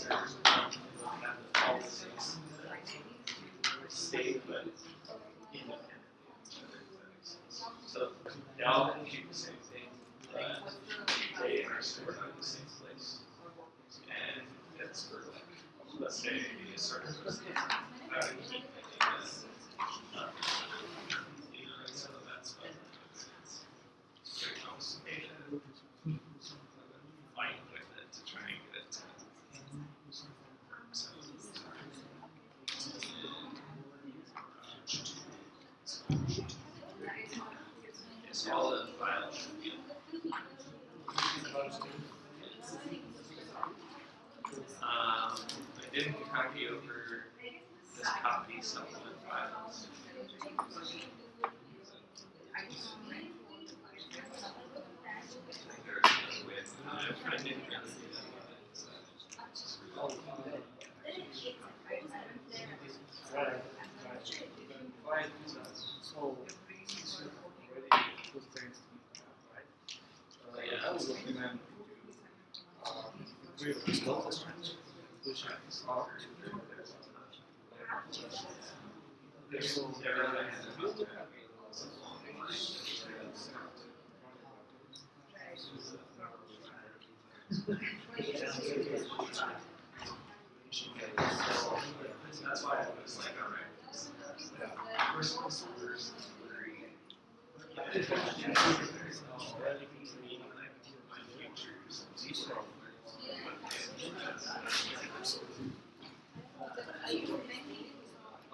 have the policies state, but independent. So they all compute the same thing, but they are stored in the same place. And it's for like, let's say a certain person keep so that's what very complicated. Fight with it to try and get it to so all the files should be I didn't copy over this copy supplement files. I didn't really do So, I was looking at which that's why I was like, all right.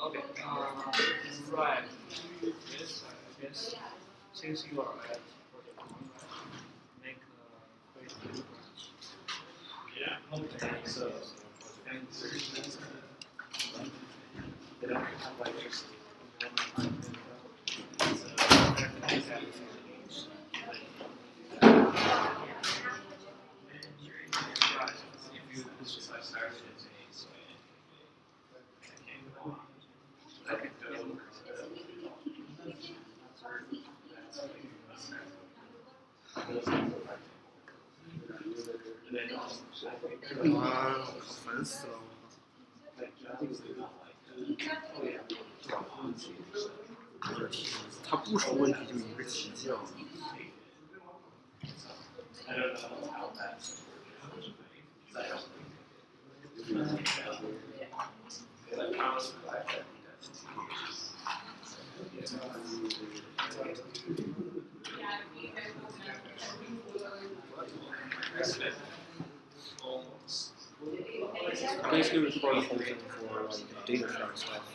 Okay, right. Yes, I guess since you are at project one, make a Facebook branch. Yeah. Okay. So, and they don't have like just if you this is I started as a so I can't go on. I could go.烦死了！他不出问题就一个起降。I don't know how that's Basically, record the whole thing for like data shard stuff.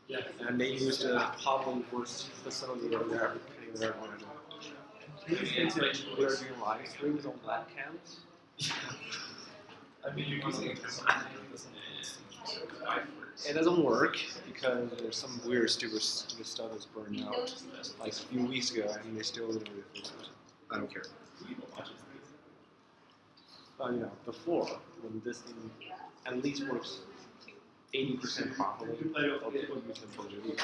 Yeah. And they used a probably worst facility over there ever wanted to. We're doing live streams on webcams. I mean, you're using it It doesn't work because there's some weird, stupid stuff that's burned out like a few weeks ago, and they still didn't really fix it. I don't care. You know, before when this thing at least works 80% properly, they'll use them for the week.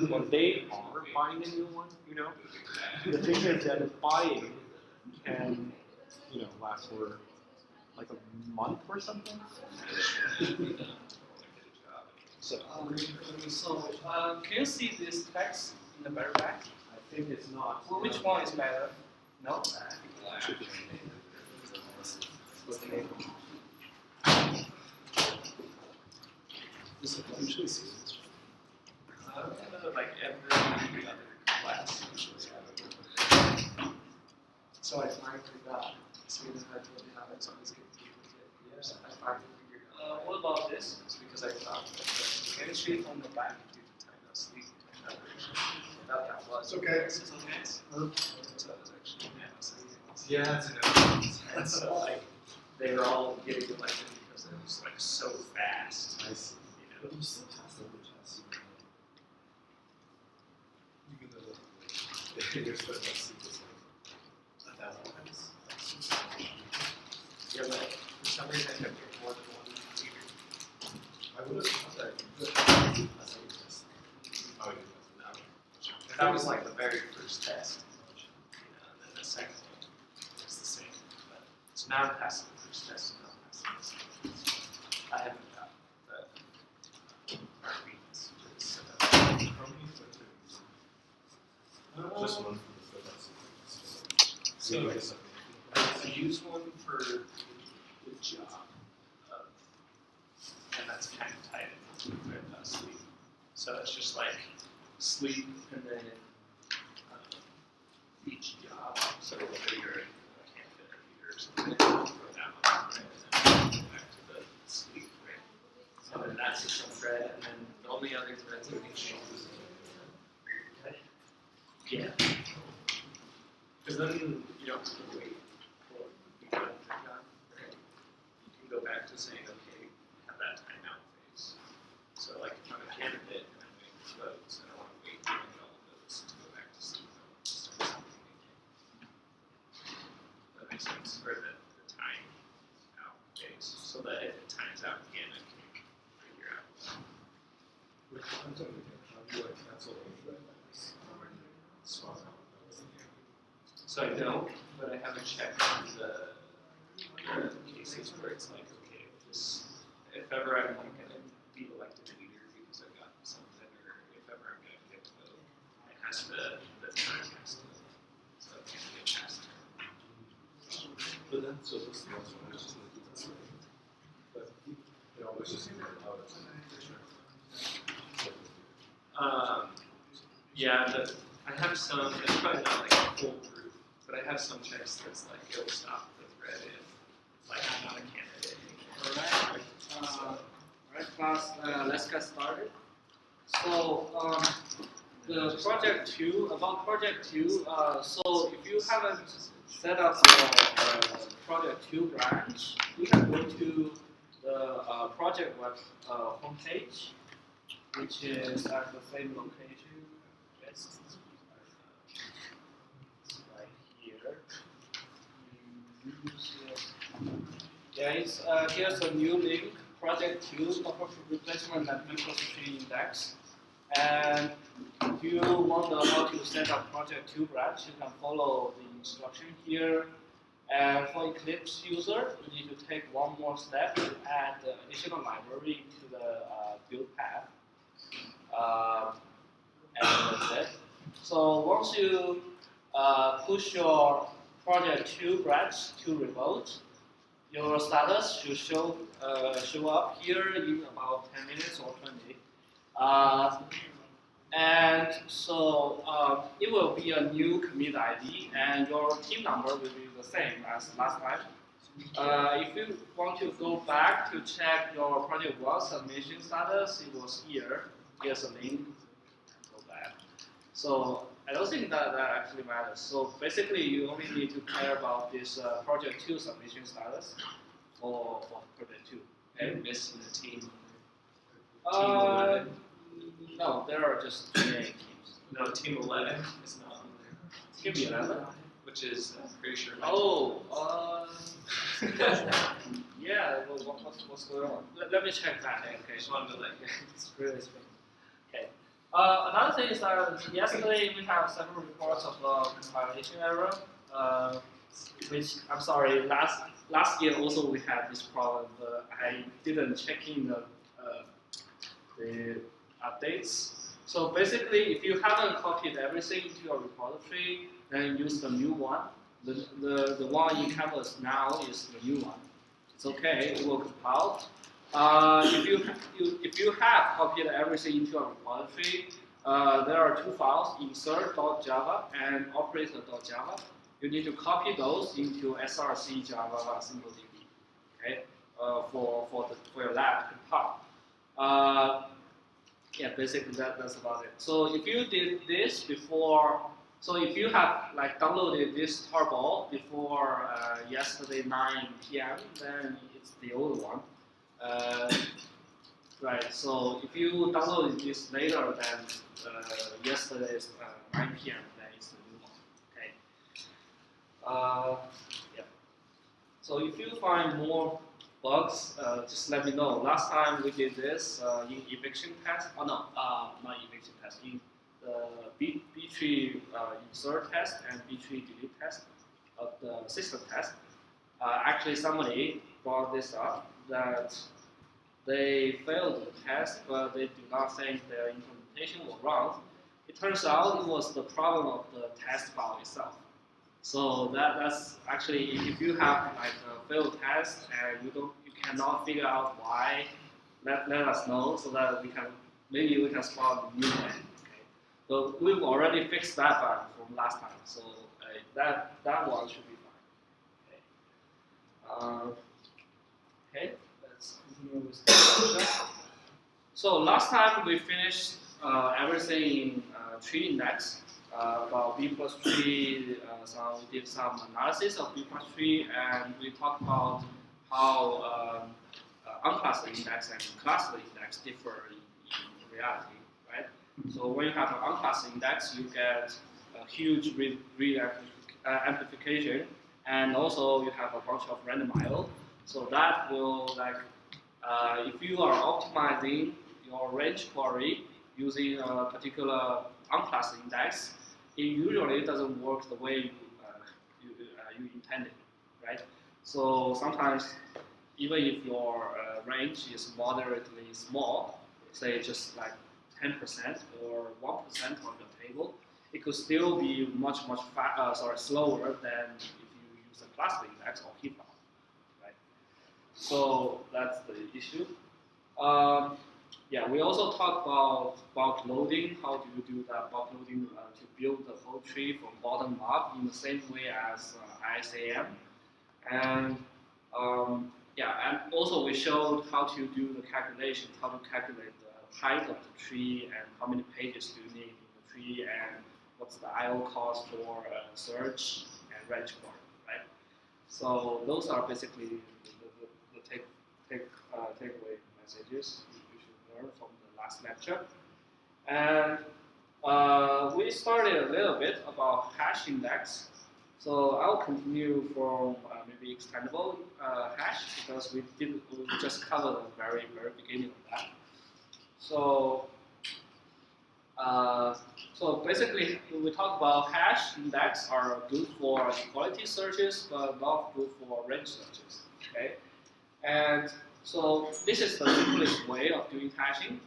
When they are buying a new one, you know, the thing is that buying can, you know, last for like a month or something. So, can you see this text in the very back? I think it's not. Well, which one is better? No? Should be. like every other class. So I finally got Sweden had really have it, so I was getting years. I finally figured out. What about this? It's because I found that the chemistry on the back due to time of sleep and that was Okay. This is okay. So that was actually Yeah, it's and so like they were all getting elected because it was like so fast. I see. You know? You still pass the test. Even though you're supposed to see this like 1,000 times. Yeah, but for some reason I kept getting more than one computer. I would have thought that you could. That's how you test. Oh, you no. And that was like the very first test. You know, and then the second one was the same. But it's Now I'm passing the first test, now I'm passing the second test. I haven't got the heartbeats. Just one for the photos. So I use one for the job, and that's kind of tied into sleep. So it's just like sleep and then each job. So whether you're a candidate or leader or something, go down on the thread and then go back to the sleep thread. So then that's just a thread, and then the only other threads are being shown. Okay. Yeah. Because then you don't have to wait for the good thing done. You can go back to saying, okay, have that timeout phase. So like if I'm a candidate and I'm waiting for votes, I don't want to wait for all the votes to go back to sleep. I want to start something again. That makes sense. Or the time out phase. So that if it times out again, I can figure out. So I don't, but I haven't checked the cases where it's like, okay, if ever I'm like going to be elected leader because I've got something, or if ever I'm going to get the vote, it has to, the time has to, so it can't get past it. But then, so this is also just like this, right? But it always just seems like how it's in Yeah, I have some, it's probably not like a foolproof, but I have some checks that's like, it'll stop the thread if like I'm not a candidate anymore. Alright, class, let's get started. So, the project 2, about project 2, so if you haven't set up your project 2 branch, you can go to the project web homepage, which is at the same location. Yes, right here. Yeah, here's a new link, project 2, corporate replacement and infrastructure index. And if you wonder how to set up project 2 branch, you can follow the instruction here. And for Eclipse user, you need to take one more step to add the additional library to the build path. And that's it. So once you push your project 2 branch to remote, your status should show up here in about 10 minutes or 20. And so it will be a new commit ID, and your team number will be the same as last time. If you want to go back to check your project 1 submission status, it was here. Here's a link. Go back. So I don't think that actually matters. So basically, you only need to care about this project 2 submission status for project 2. And missing the team. No, there are just 2 names. No, team 11 is not on there. Team 11? Which is, I'm pretty sure. Yeah, what's going on? Let me check that. Okay. Just wanted to like. It's really strange. Okay. Another thing is that yesterday we have several reports of compilation error, which I'm sorry, last year also we had this problem, but I didn't check in the updates. So basically, if you haven't copied everything into your repository, then use the new one. The one in Canvas now is the new one. It's okay, it will compile. If you have copied everything into a repository, there are 2 files, insert.java and operator.java. You need to copy those into src java SimpleDB, okay, for your lab to compile. Yeah, basically that's about it. So if you did this before, so if you have like downloaded this tarball before yesterday 9 p.m., then it's the old one. Right, so if you downloaded this later than yesterday's 9 p.m., then it's the new one. Okay. Yeah. So if you find more bugs, just let me know. Last time we did this in eviction test. Oh no, not eviction test. In the B-tree insert test and B-tree delete test of the system test. actually somebody brought this up that they failed the test, but they do not think their implementation was wrong. It turns out it was the problem of the test file itself. So that's actually, if you have like a failed test and you cannot figure out why, let us know so that maybe we can spot a new one. Okay. So we've already fixed that bug from last time, so that one should be fine. Okay, let's continue with the lecture. So last time we finished everything in tree index about B plus tree. So we did some analysis of B plus tree, and we talked about how unclassed index and classed index differ in reality, right? So when you have an unclassed index, you get a huge read amplification, and also you have a bunch of random I/O. So that will if you are optimizing your range query using a particular unclassed index, it usually doesn't work the way you intended, right? So sometimes, even if your range is moderately small, say just like 10% or 1% of the table, it could still be much slower than if you use a class index or heap file, right? So that's the issue. Yeah, we also talked about bulk loading. How do you do that bulk loading to build the whole tree from bottom up in the same way as ISAM? And yeah, and also we showed how to do the calculations, how to calculate the height of the tree and how many pages do you need in the tree and what's the I/O cost for search and range query, right? So those are basically the takeaway messages you should learn from the last lecture. And we started a little bit about hash index. So I'll continue from maybe extendable hash because we just covered the very beginning of that. So so basically we talk about hash index are good for equality searches but not good for range searches. Okay, and so this is the simplest way of doing hashing.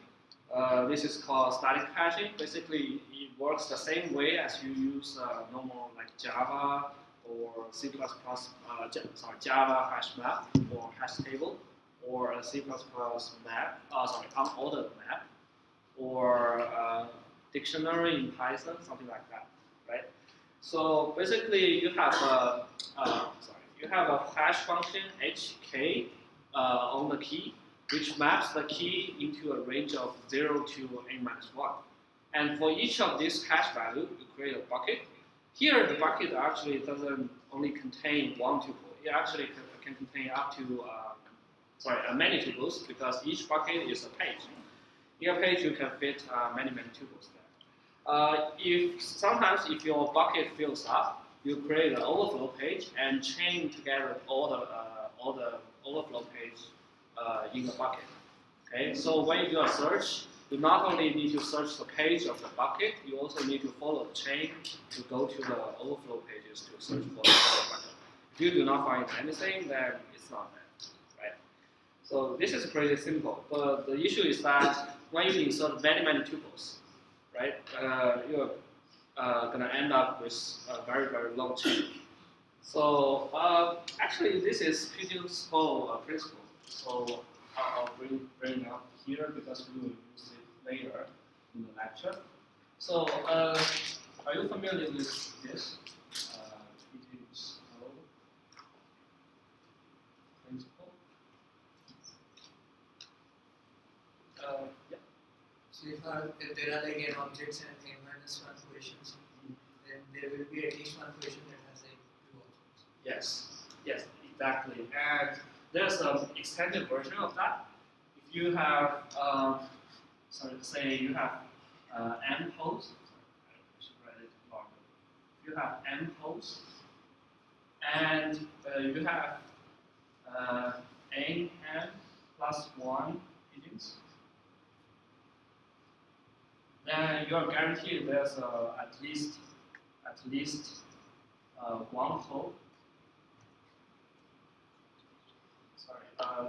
This is called static hashing. Basically, it works the same way as you use normal like Java or C++, Java hash map or hash table, or a C++ map, unordered map, or dictionary in Python, something like that, right? So basically, you have a hash function hk on the key, which maps the key into a range of 0 to n-1. And for each of these hash value, you create a bucket. Here, the bucket actually doesn't only contain one tuple. It actually can contain up to many tuples because each bucket is a page. In a page, you can fit many tuples there. If your bucket fills up, you create an overflow page and chain together all the overflow page in the bucket. Okay, so when you do a search, you not only need to search the page of the bucket, you also need to follow the chain to go to the overflow pages to search for the bucket. If you do not find anything, then it's not there, right? So this is pretty simple, but the issue is that when you insert many tuples, right, you're gonna end up with a very long chain. So actually, this is pretty simple principle. So I'll bring up here because we will use it later in the lecture. So are you familiar with this Petit's principle? Yeah. So if there are like n objects and n-1 positions, then there will be at least one position that has like 2 objects. Yes, exactly. And there's an extended version of that. If you have, say you have m posts, I should write it longer. If you have m posts, and you have n plus 1 digits, then you are guaranteed there's at least one hole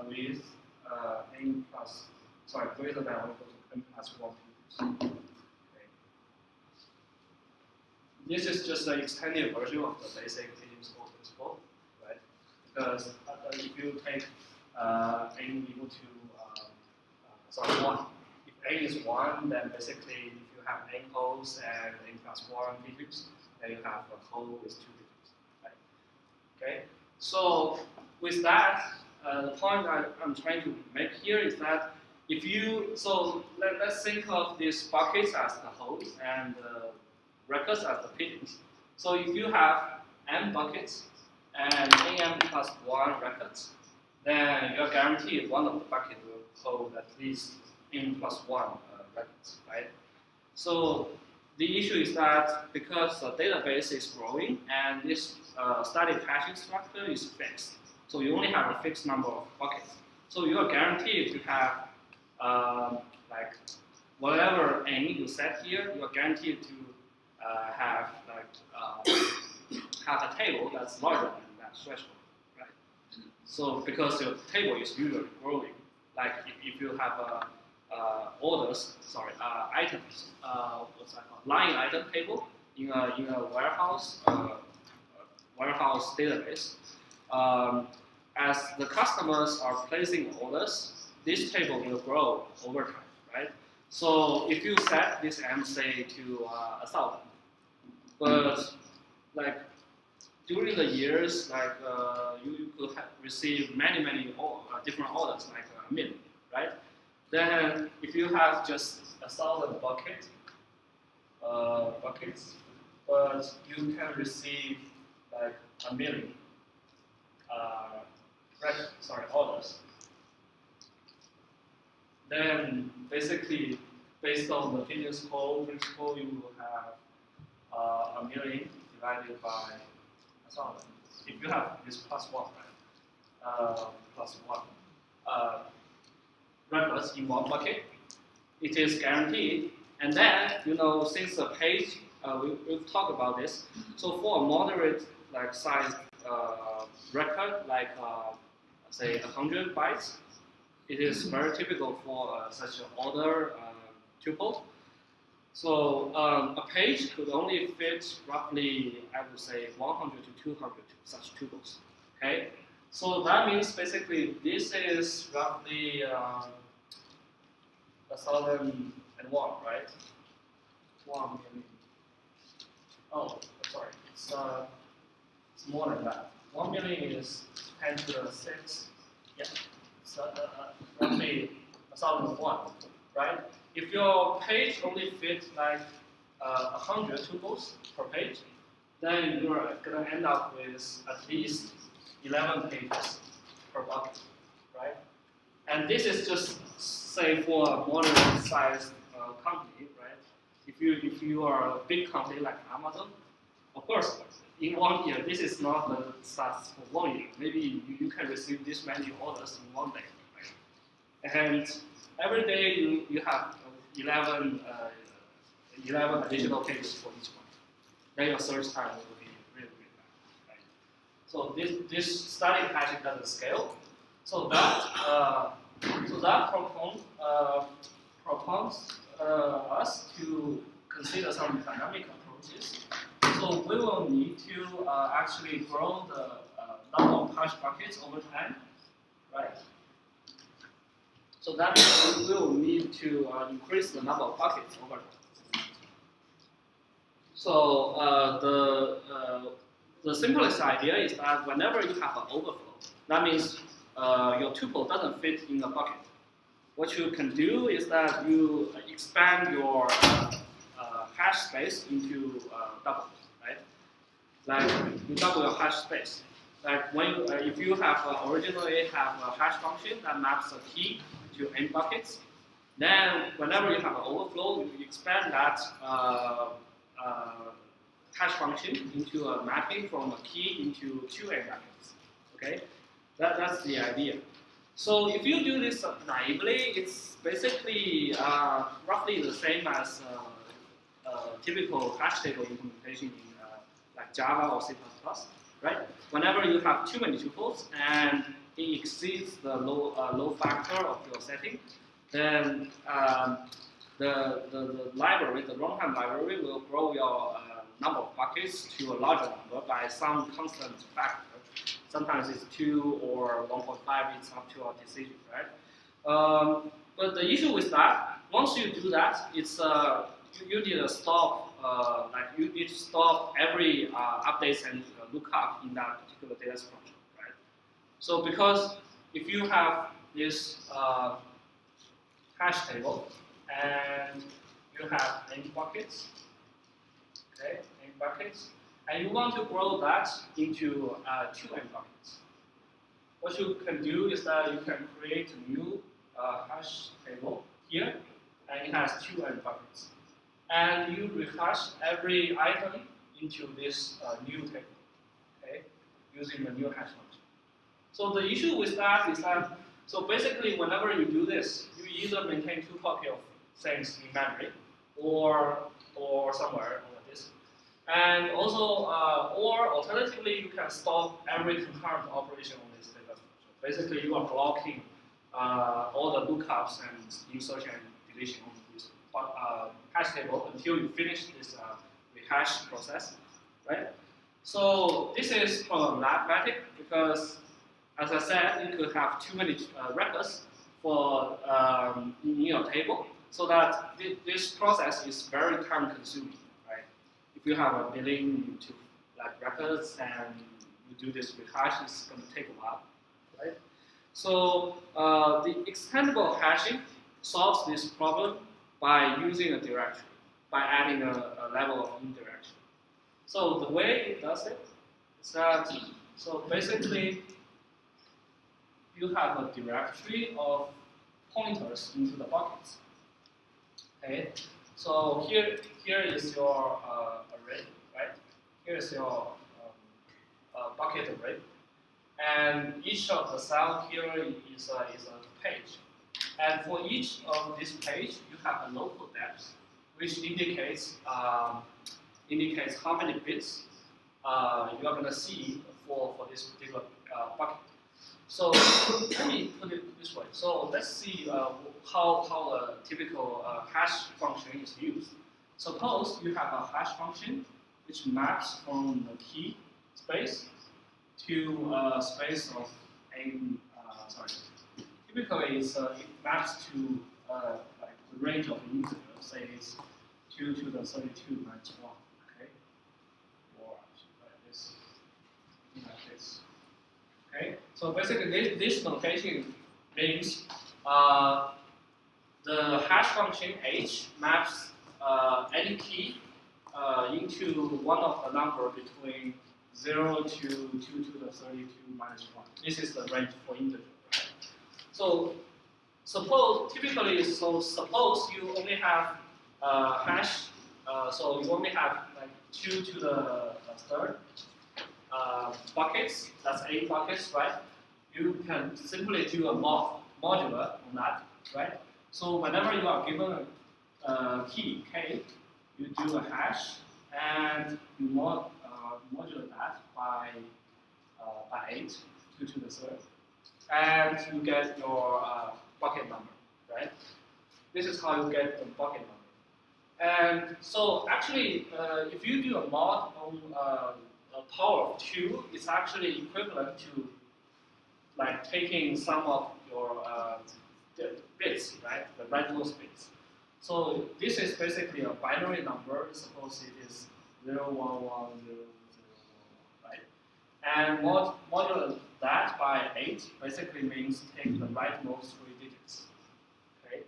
with n plus, sorry, greater than or equal to n plus 1 tuples. Okay. This is just an extended version of the basic Kitting-Score principle, right? Because if you take n equal to, sorry, 1. If n is 1, then basically if you have n holes and n plus 1 digits, then you have a hole with 2 digits, right? Okay, so with that, the point I'm trying to make here is that if you, so let's think of these buckets as the holes and the records as the pigeons. So if you have n buckets and n plus 1 records, then you're guaranteed one of the buckets will hold at least n plus 1 records, right? So the issue is that because the database is growing and this static hashing structure is fixed, so you only have a fixed number of buckets. So you are guaranteed to have like whatever n you set here, you are guaranteed to have like have a table that's larger than that threshold, right? So because your table is usually growing, like if you have orders, sorry, items, what's that called? Line item table in a warehouse warehouse database. As the customers are placing orders, this table will grow over time, right? So if you set this m say to 1,000, but like during the years, like you could have received many different orders, like a million, right? Then if you have just 1,000 buckets, but you can receive like a million orders. Then basically, based on the Kitting-Score principle, you will have a million divided by 1,000. If you have this plus 1, right? Plus 1 records in one bucket, it is guaranteed. And then, you know, since the page, we've talked about this. So for a moderate like size record, like say 100 bytes, it is very typical for such an order tuple. So a page could only fit roughly, I would say, 100 to 200 such tuples. Okay, so that means basically this is roughly 1,001, right? 1 million. Oh, sorry, it's more than that. 1 million is 10 to the 6. Yeah, it's roughly 1,001, right? If your page only fits like 100 tuples per page, then you're gonna end up with at least 11 pages per bucket, right? And this is just say for a moderate sized company, right? If you are a big company like Amazon, of course, in 1 year, this is not the size for 1 year. Maybe you can receive this many orders in 1 day, right? And every day you have 11 additional pages for each one. Then your search time will be really bad, right? So this static hashing doesn't scale. So that proposes us to consider some dynamic approaches. So we will need to actually grow the number of hash buckets over time, right? So that means we will need to increase the number of buckets over time. So the simplest idea is that whenever you have an overflow, that means your tuple doesn't fit in a bucket. What you can do is that you expand your hash space into double, right? Like you double your hash space. Like when if you have originally have a hash function that maps a key to n buckets, then whenever you have an overflow, you expand that hash function into a mapping from a key into 2 n buckets. Okay, that's the idea. So if you do this naively, it's basically roughly the same as typical hash table implementation in like Java or C++, right? Whenever you have too many tuples and it exceeds the low factor of your setting, then the library, the runtime library, will grow your number of buckets to a larger number by some constant factor. Sometimes it's 2 or 1.5. It's up to our decision, right? But the issue with that, once you do that, it's you need to stop. Like you need to stop every updates and lookup in that particular data structure, right? So because if you have this hash table and you have n buckets, okay, n buckets, and you want to grow that into 2n buckets, what you can do is that you can create a new hash table here, and it has 2n buckets. And you rehash every item into this new table, okay, using the new hash function. So the issue with that is that, so basically whenever you do this, you either maintain 2 copies of things in memory or somewhere on the disk. And also, or alternatively, you can stop every concurrent operation on this data structure. Basically, you are blocking all the lookups and insertion and deletion on this hash table until you finish this rehash process, right? So this is problematic because, as I said, you could have too many records for in your table, so that this process is very time-consuming, right? If you have a billion to like records and you do this rehash, it's going to take a while, right? So the extendable hashing solves this problem by using a directory, by adding a level of indirection. So the way it does it is that, so basically you have a directory of pointers into the buckets. Okay, so here is your array, right? Here is your bucket array, and each of the cell here is a page. And for each of this page, you have a local depth, which indicates how many bits you are going to see for this particular bucket. So let me put it this way. So let's see how a typical hash function is used. Suppose you have a hash function which maps from the key space to a space of typically it maps to like the range of integers, say it's 2 to the 32 minus 1, okay? Or like this, like this. Okay, so basically this notation means the hash function h maps any key into one of the number between 0 to 2 to the 32 minus 1. This is the range for integer. Right? So suppose you only have hash, so you only have like 2 to the third buckets, that's 8 buckets, right? You can simply do a modular on that, right? So whenever you are given a key k, you do a hash and you modulate that by 8, 2 to the third, and you get your bucket number, right? This is how you get the bucket number. And so actually, if you do a mod on a power of 2, it's actually equivalent to like taking some of your bits, right? The rightmost bits. So this is basically a binary number. Suppose it is 0, 1, 1, 0, 0, 1, right? And modular that by 8 basically means take the rightmost 3 digits. Okay?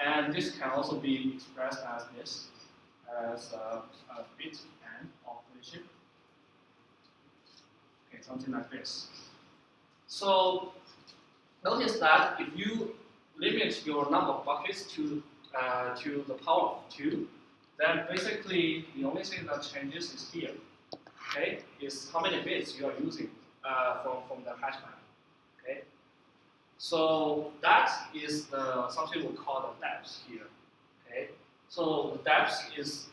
And this can also be expressed as this, as a bit and operation. Okay, something like this. So notice that if you limit your number of buckets to the power of 2, then basically the only thing that changes is here. Okay, is how many bits you are using from the hash map. Okay, so that is something we call the depth here. Okay, so the depth is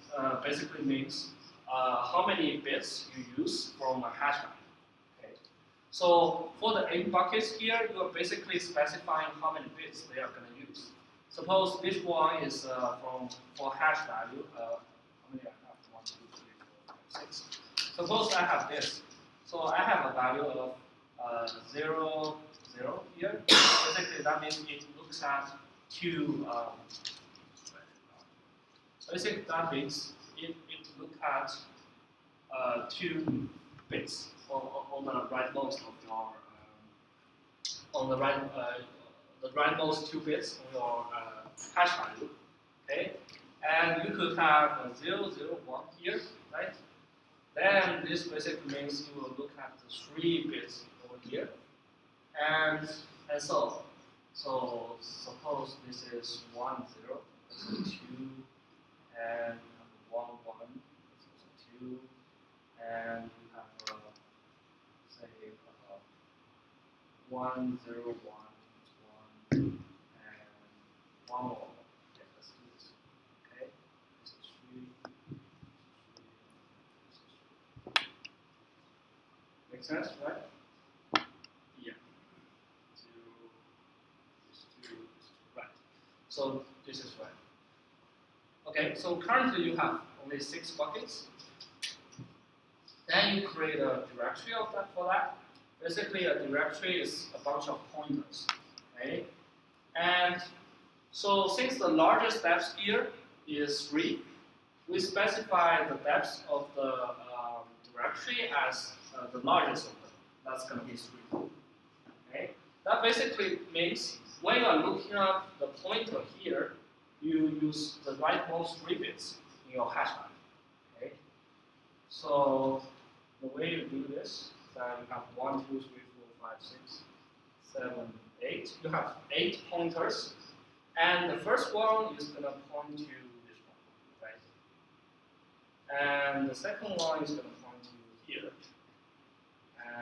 basically means how many bits you use from a hash map. Okay, So for the 8 buckets here, you are basically specifying how many bits they are going to use. Suppose this one is for hash value. How many I have? 1, 2, 3, 4, 5, 6. Suppose I have this. So I have a value of 0, 0 here. Basically, that means it looks at 2. Basically, that means it looks at 2 bits on the rightmost of your on the rightmost 2 bits on your hash value. Okay, and you could have a 0, 0, 1 here, right? Then this basically means you will look at the 3 bits over here, and so on. So suppose this is 1, 0, this is 2, and 1, 1, this is 2, and you have say 1, 0, 1, 1, and 1 more. Okay, let's do this. Okay, this is 3, this is 3. Make sense, right? Yeah. 0, this 2, right. So this is right. Okay, so currently you have only 6 buckets. Then you create a directory of that for that. Basically, a directory is a bunch of pointers. Okay, and so since the largest depth here is 3, we specify the depth of the directory as the largest of them. That's going to be 3. Okay, that basically means when you are looking at the pointer here, you use the rightmost 3 bits in your hash value. Okay, so the way you do this is that you have 1, 2, 3, 4, 5, 6, 7, 8. You have 8 pointers, and the first one is going to point to this one, right? And the second one is going to point to here,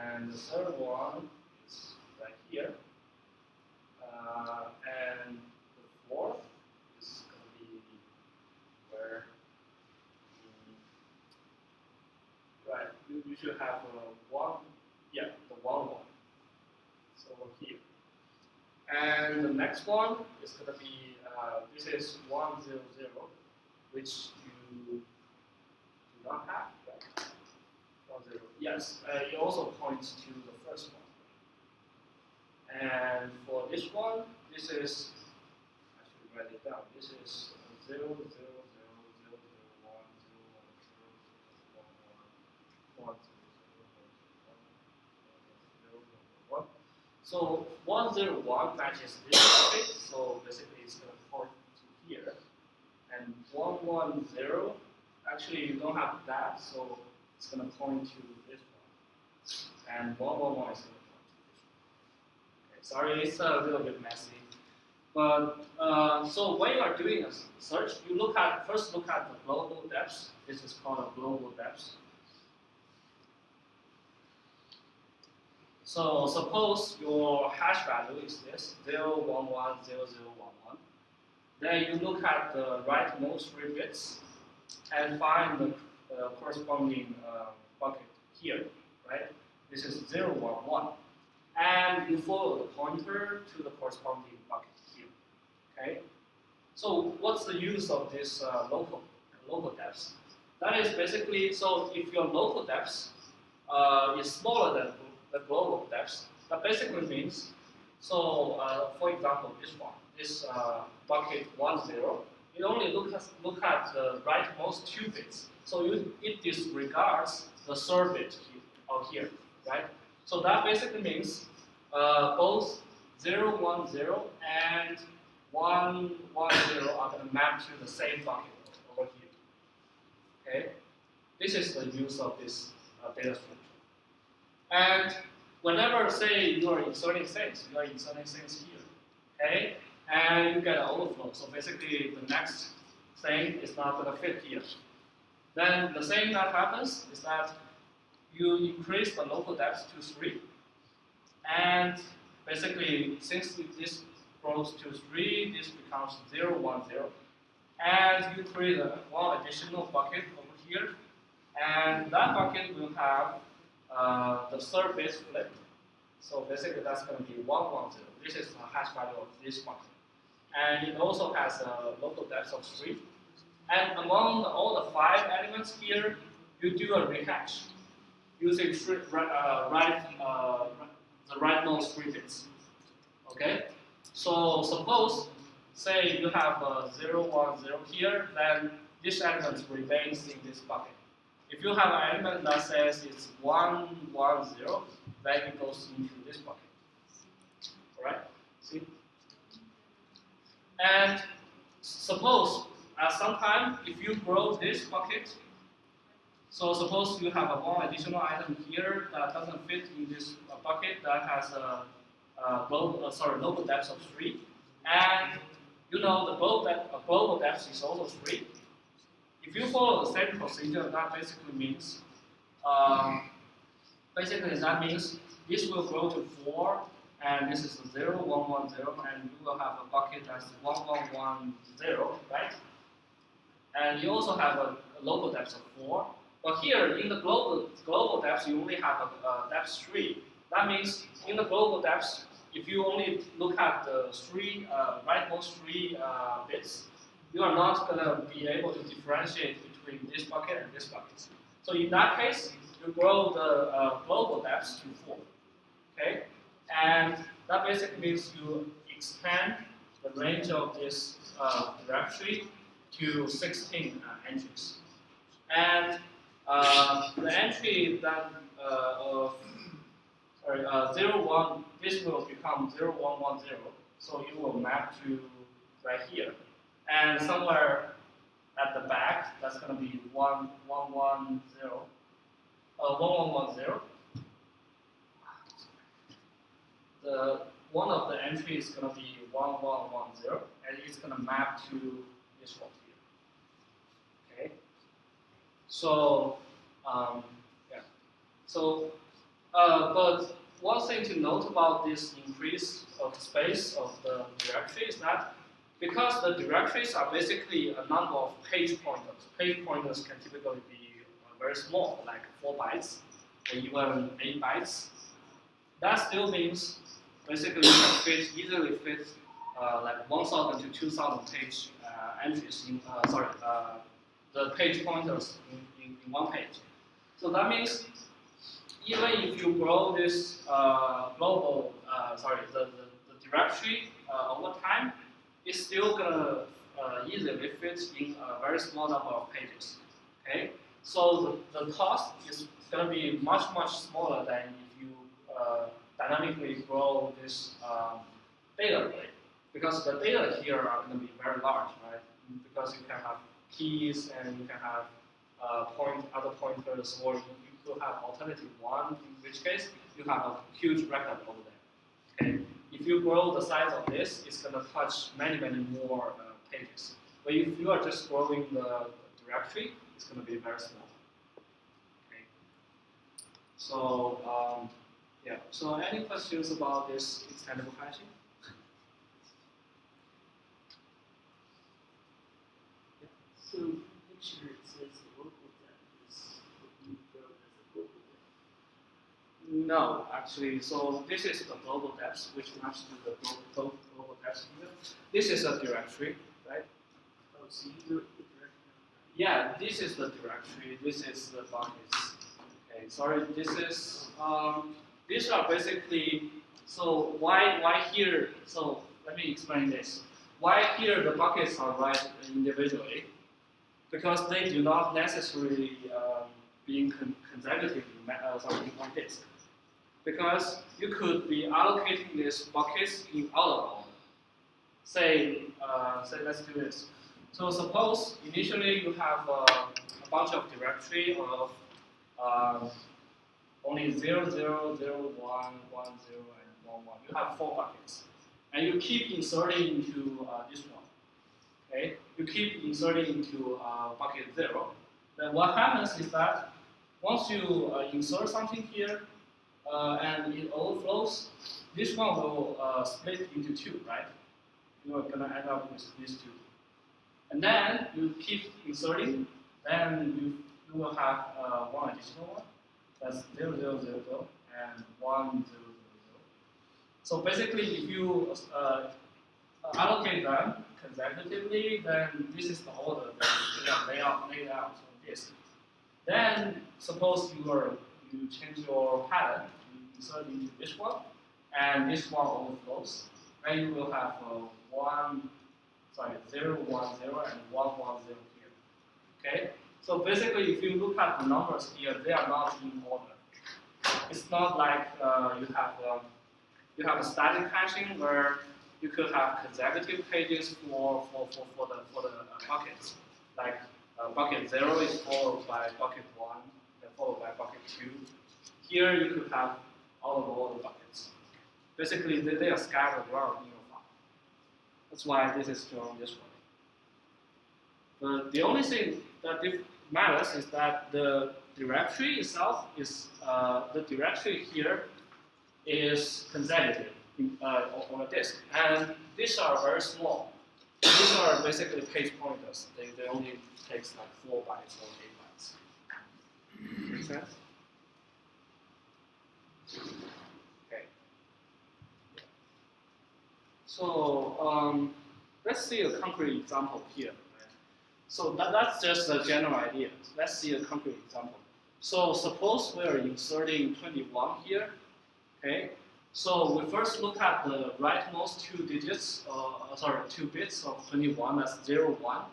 and the third one is right here, and the fourth is going to be where. Right, you should have 1, yeah, the 1, 1. So here. And the next one is going to be, this is 1, 0, 0, which you do not have, right? 1, 0. Yes, it also points to the first one. And for this one, this is, actually write it down, this is 0, 0, 0, 0, 0, 1, 0, 1, 1, 1. So 1, 0, 1 matches this bucket, so basically it's going to point to here. And 1, 1, 0, actually you don't have that, so it's going to point to this one. And 1, 1, 1 is going to point to this one. Okay, sorry, it's a little bit messy. But so when you are doing a search, you first look at the global depth. This is called a global depth. So suppose your hash value is this 0, 1, 1, 0, 0, 1, 1. Then you look at the rightmost 3 bits and find the corresponding bucket here, right? This is 0, 1, 1. And you follow the pointer to the corresponding bucket here. Okay? So what's the use of this local depth? That is basically, so if your local depth is smaller than the global depth, that basically means, so for example, this one, this bucket 1, 0, it only look at the rightmost 2 bits. So it disregards the third bit out here, right? So that basically means both 0, 1, 0 and 1, 1, 0 are going to map to the same bucket over here. Okay, this is the use of this data structure. And whenever, say, you are inserting things here, okay, and you get an overflow. So basically, the next thing is not going to fit here. Then the thing that happens is that you increase the local depth to 3, and basically, since this grows to 3, this becomes 0, 1, 0, and you create one additional bucket over here, and that bucket will have the third bit flipped, So basically that's going to be 110. This is the hash value of this bucket. And it also has a local depth of 3. And among all the 5 elements here, you do a rehash using the right node 3 bits. Okay? So suppose, say you have 0, 1, 0 here, then this element remains in this bucket. If you have an element that says it's 1, 1, 0, then it goes into this bucket. Alright? See? And suppose at some time, if you grow this bucket, so suppose you have one additional item here that doesn't fit in this bucket that has a global depth of 3, and you know the global depth is also 3. If you follow the same procedure, that basically means this will grow to 4, and this is 0, 1, 1, 0, and you will have a bucket that's 1, 1, 1, 0, right? And you also have a local depth of 4. But here in the global depth, you only have a depth 3. That means in the global depth, if you only look at the rightmost 3 bits, you are not going to be able to differentiate between this bucket and this bucket. So in that case, you grow the global depth to 4. Okay? And that basically means you expand the range of this directory to 16 entries. And the entry that 0, 1, this will become 0, 1, 1, 0. So you will map to right here. And somewhere at the back, that's going to be 1, 1, 1, 0. 1, 1, 1, 0. One of the entries is going to be 1, 1, 1, 0, and it's going to map to this one here. Okay. So yeah. So but one thing to note about this increase of space of the directory is that because the directories are basically a number of page pointers can typically be very small, like 4 bytes or even 8 bytes. That still means basically you can easily fit like 1,000 to 2,000 page entries in the page pointers in one page. So that means even if you grow this the directory over time, it's still gonna easily fit in a very small number of pages. Okay, so the cost is gonna be much smaller than if you dynamically grow this data array, because the data here are going to be very large, right? Because you can have keys and you can have other pointers, or you could have alternative 1, in which case you have a huge record over there. Okay, if you grow the size of this, it's going to touch many more pages. But if you are just growing the directory, it's going to be very small. Okay, so. Yeah. So any questions about this extendable caching? So picture it says the local depth is what you wrote as the local depth. No, actually. So this is the global depth, which maps to the global depth here. This is a directory, right? Oh, so you wrote the directory. Yeah, this is the directory. This is the buckets. Okay. Sorry. This is these are basically, so why here, so let me explain this. Why here the buckets are right individually? Because they do not necessarily being consecutively in one disk. Because you could be allocating these buckets in out of order. Say let's do this. So suppose initially you have a bunch of directory of only 0, 0, 0, 1, 1, 0, and 1, 1. You have 4 buckets. And you keep inserting into this one. Okay? You keep inserting into bucket 0. Then what happens is that once you insert something here and it overflows, this one will split into 2, right? You are going to end up with these 2. And then you keep inserting, then you will have one additional one. That's 0, 0, 0, 0, and 1, 0, 0, 0. So basically, if you allocate them consecutively, then this is the order that they are laid out on disk. Then suppose you change your pattern, you insert into this one, and this one overflows. Then you will have 0, 1, 0, and 1, 1, 0 here. Okay. So basically, if you look at the numbers here, they are not in order. It's not like you have a static caching where you could have consecutive pages for the buckets. Like bucket 0 is followed by bucket 1, then followed by bucket 2. Here you could have all the buckets. Basically, they are scattered around in your file. That's why this is drawn this way. But the only thing that matters is that the directory itself is the directory here is consecutive on a disk, and these are very small. These are basically page pointers. They only takes like 4 bytes or 8 bytes. Make sense? Okay. So let's see a concrete example here. So that's just a general idea. Let's see a concrete example. So suppose we are inserting 21 here. Okay. So we first look at the rightmost 2 digits, 2 bits of 21. That's 0, 1.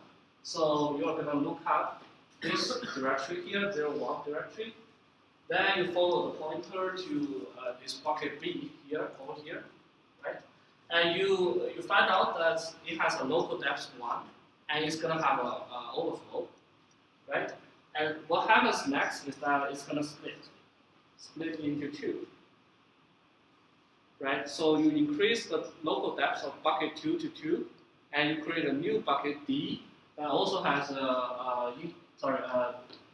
So you're gonna look at this directory here, 0, 1 directory. Then you follow the pointer to this bucket B here, over here, right? And you find out that it has a local depth 1. And it's going to have an overflow, right? And what happens next is that it's going to split into 2, right? So you increase the local depth of bucket 2 to 2, and you create a new bucket D that also has a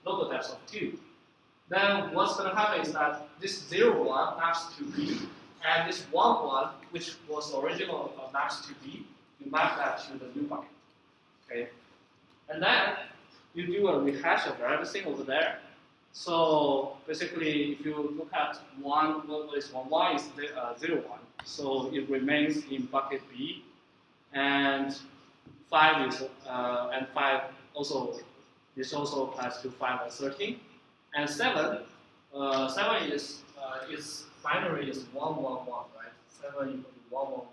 local depth of 2. Then what's going to happen is that this 0, 1 maps to B, and this 1, 1, which was original maps to B, you map that to the new bucket. Okay, and then you do a rehash of everything over there. So basically, if you look at 1, what is 1? 1 is 0, 1. So it remains in bucket B, and 5 is and 5 also. This also applies to 5 and 13, and 7. 7 is its binary is 1, 1, 1, right? 7 equal to 1, 1, 1,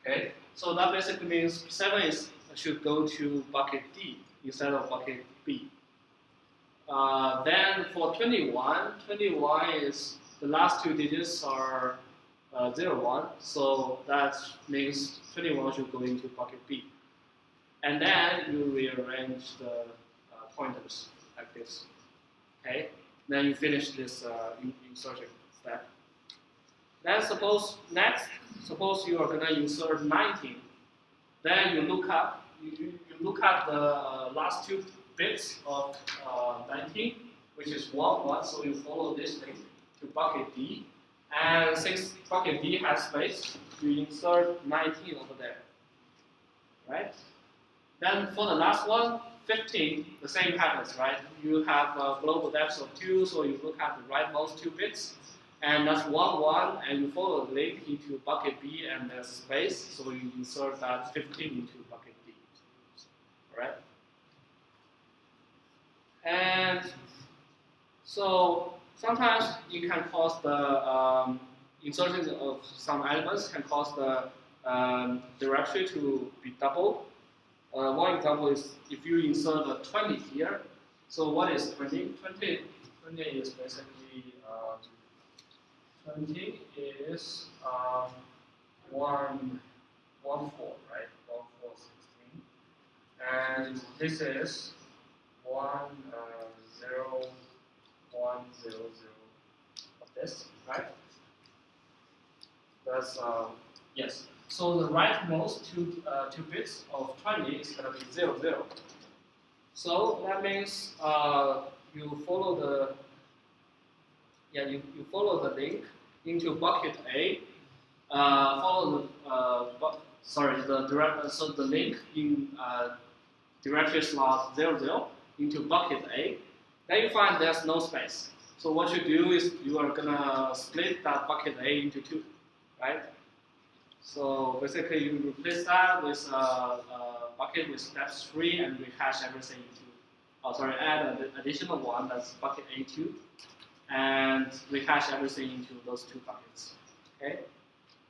2. Okay, so that basically means 7 should go to bucket D instead of bucket B. Then for 21 is the last 2 digits are 0, 1, so that means 21 should go into bucket B. And then you rearrange the pointers like this. Okay, then you finish this insertion step. Then suppose you are gonna insert 19. Then you look up. You look at the last 2 bits of 19, which is 1, 1. So you follow this link to bucket D, and since bucket D has space, you insert 19 over there, right? Then for the last one, 15, the same happens, right? You have a global depth of 2, so you look at the rightmost 2 bits, and that's 1, 1, and you follow the link into bucket B, and there's space, so you insert that 15 into bucket D. Alright? And so sometimes it can cause the insertion of some elements can cause the directory to be doubled. One example is if you insert a 20 here. So what is 20? 20 is basically 20 is 1, 1, 4, right? 1, 4, 16. And this is 1, 0, 1, 0, 0 of this, right? That's yes. So the rightmost 2 bits of 20 is going to be 0, 0. So that means you follow the you follow the link into bucket A. Follow the link in directory slot 0, 0 into bucket A. Then you find there's no space. So what you do is you are gonna split that bucket A into 2. right? So basically, you replace that with a bucket with steps 3 and rehash everything into, add an additional one that's bucket A2, and rehash everything into those 2 buckets. Okay,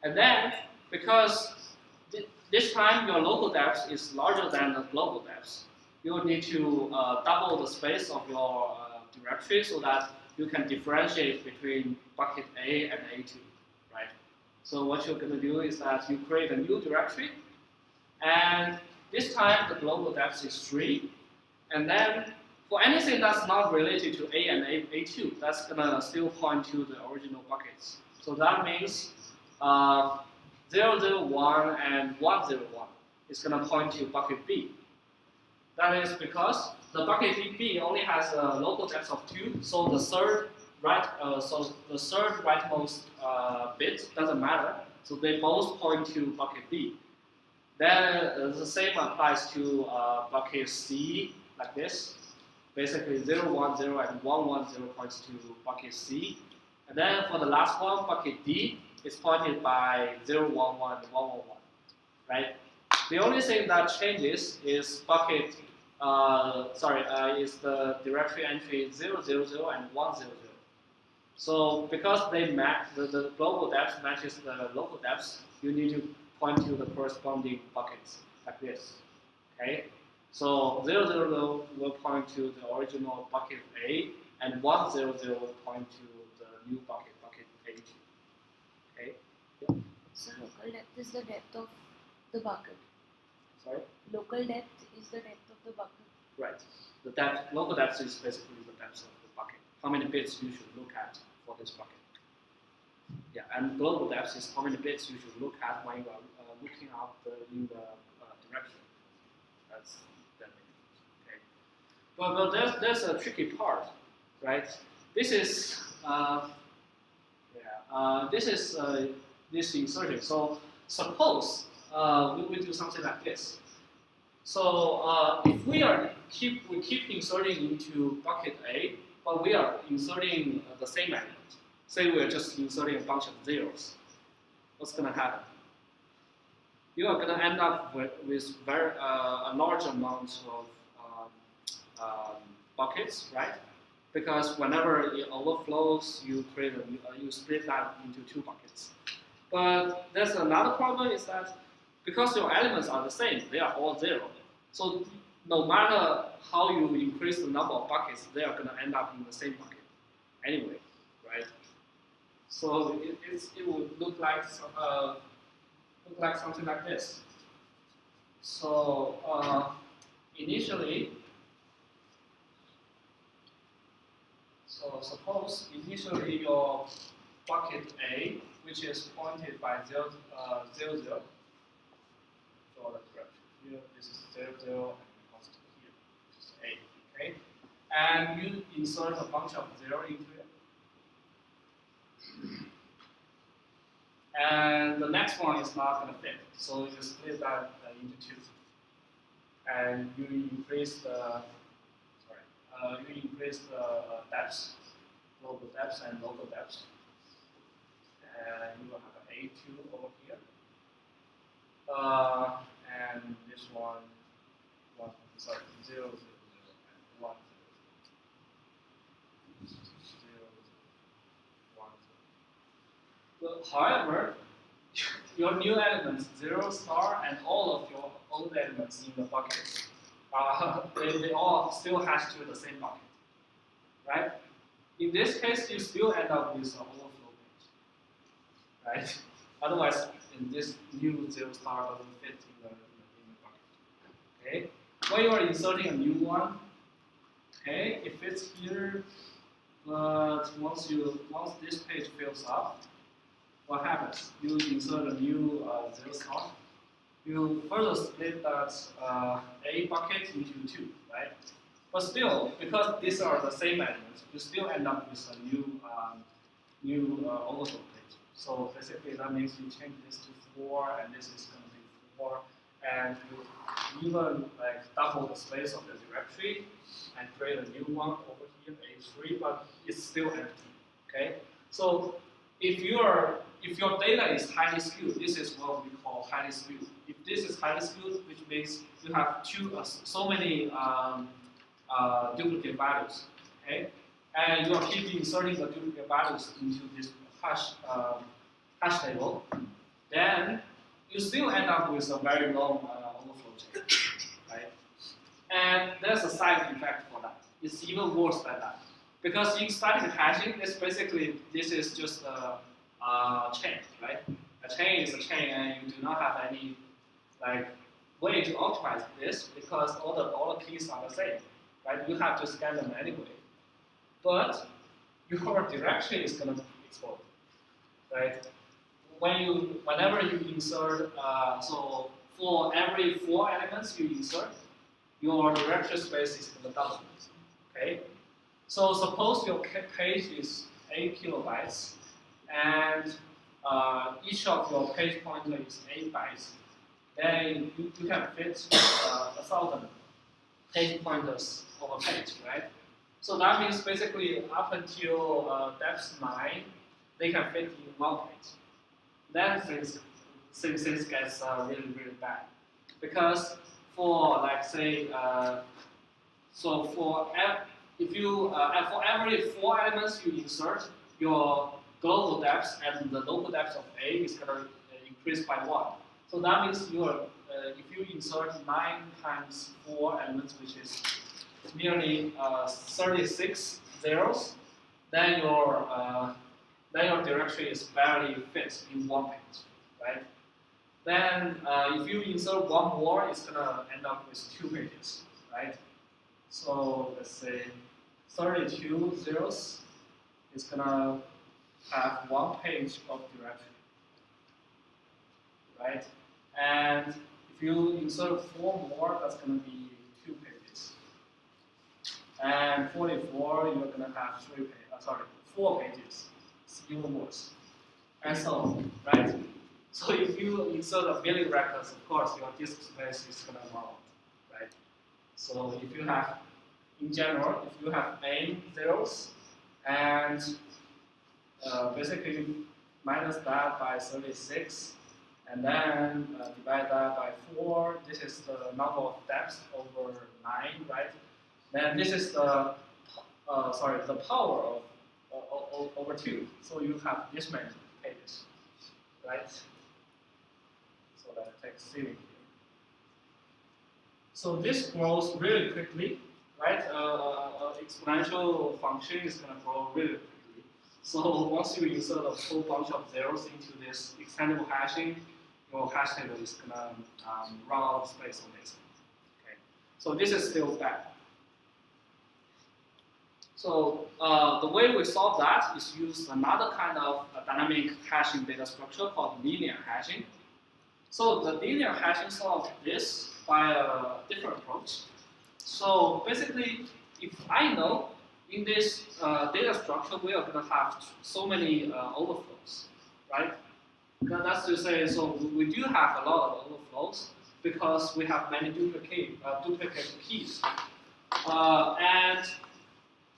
and then because this time your local depth is larger than the global depth, you will need to double the space of your directory so that you can differentiate between bucket A and A2, right? So what you're going to do is that you create a new directory, and this time the global depth is 3, and then for anything that's not related to A and A2, that's going to still point to the original buckets. So that means 001 and 101 is going to point to bucket B. That is because the bucket B only has a local depth of 2, so the third rightmost bit doesn't matter. So they both point to bucket B. Then the same applies to bucket C, like this. Basically 010 and 110 points to bucket C. And then for the last one, bucket D, is pointed by 011 and 111, right? The only thing that changes is bucket, is the directory entry 000 and 100. So because they match, the global depth matches the local depth, you need to point to the corresponding buckets like this, okay? So 000 will point to the original bucket A, and 100 will point to the new bucket A2. Okay? So local depth is the depth of the bucket. Sorry? Local depth is the depth of the bucket. Right. The local depth is basically the depth of the bucket. How many bits you should look at for this bucket. Yeah, and global depth is how many bits you should look at when you are looking out in the direction. That's that. Okay. But there's a tricky part, right? This is this insertion. So suppose we will do something like this. So if we keep inserting into bucket A, but we are inserting the same element. Say we're just inserting a bunch of zeros. What's going to happen? You are going to end up with a large amount of buckets, right? Because whenever it overflows, you split that into 2 buckets. But there's another problem is that because your elements are the same, they are all 0. So no matter how you increase the number of buckets, they are going to end up in the same bucket anyway, right? So it would look like something like this. So initially, suppose initially your bucket A, which is pointed by 0, 0, 0, draw the direction here. This is 0, 0, and it comes to here, which is A. Okay, and you insert a bunch of 0 into it, and the next one is not going to fit. So you split that into 2, and you increase the depths, global depths and local depths. And you will have an A2 over here. And this one, 0, 0, and 1, 0, 0, 1, 0. But however, your new elements, 0 star, and all of your old elements in the bucket, they all still hash to the same bucket, right? In this case, you still end up with an overflow page, right? Otherwise, in this new 0 star doesn't fit in the bucket. Okay. When you are inserting a new one, okay, it fits here. But once this page fills up, what happens? You insert a new 0 star. You further split that A bucket into 2, right? But still, because these are the same elements, you still end up with a new overflow page. So basically, that means you change this to 4, and this is going to be 4, and you even double the space of the directory and create a new one over here, A3, but it's still empty. Okay. So if if your data is highly skewed, this is what we call highly skewed. If this is highly skewed, which means you have so many duplicate values, okay? And you are keep inserting the duplicate values into this hash table, then you still end up with a very long overflow chain, right? And there's a side effect for that. It's even worse than that. Because in static hashing, this is just a chain, right? A chain is a chain, and you do not have any way to optimize this because all the keys are the same, right? You have to scan them anyway. But your direction is going to explode, right? Whenever you insert, so for every 4 elements you insert, your direction space is going to double, okay? So suppose your page is 8 kilobytes, and each of your page pointer is 8 bytes. Then you can fit 1,000 page pointers of a page, right? So that means basically up until depth 9, they can fit in 1 page. Then things gets really, really bad. Because for like say, so for every 4 elements you insert, your global depth and the local depth of A is going to increase by 1. So that means if you insert 9 times 4 elements, which is nearly 36 zeros, then your directory is barely fit in 1 page, right? Then if you insert 1 more, it's gonna end up with 2 pages, right? So let's say 32 zeros is gonna have 1 page of directory, right? And if you insert 4 more, that's gonna be 2 pages. And 44, you're gonna have 4 pages. It's even worse. And so on, right? So if you insert a billion records, of course, your disk space is gonna run out, right? So if you have, in general, if you have n zeros and basically minus that by 36, and then divide that by 4, this is the number of depths over 9, right? Then this is the power of over 2. So you have this many pages, right? So that takes 0 here. So this grows really quickly, right? Exponential function is going to grow really quickly. So once you insert a whole bunch of zeros into this extendable hashing, your hash table is going to run out of space on this. Okay. So this is still bad. So the way we solve that is use another kind of dynamic hashing data structure called linear hashing. So the linear hashing solves this by a different approach. So basically, if I know in this data structure we are going to have so many overflows, right? That's to say, so we do have a lot of overflows because we have many duplicate keys. And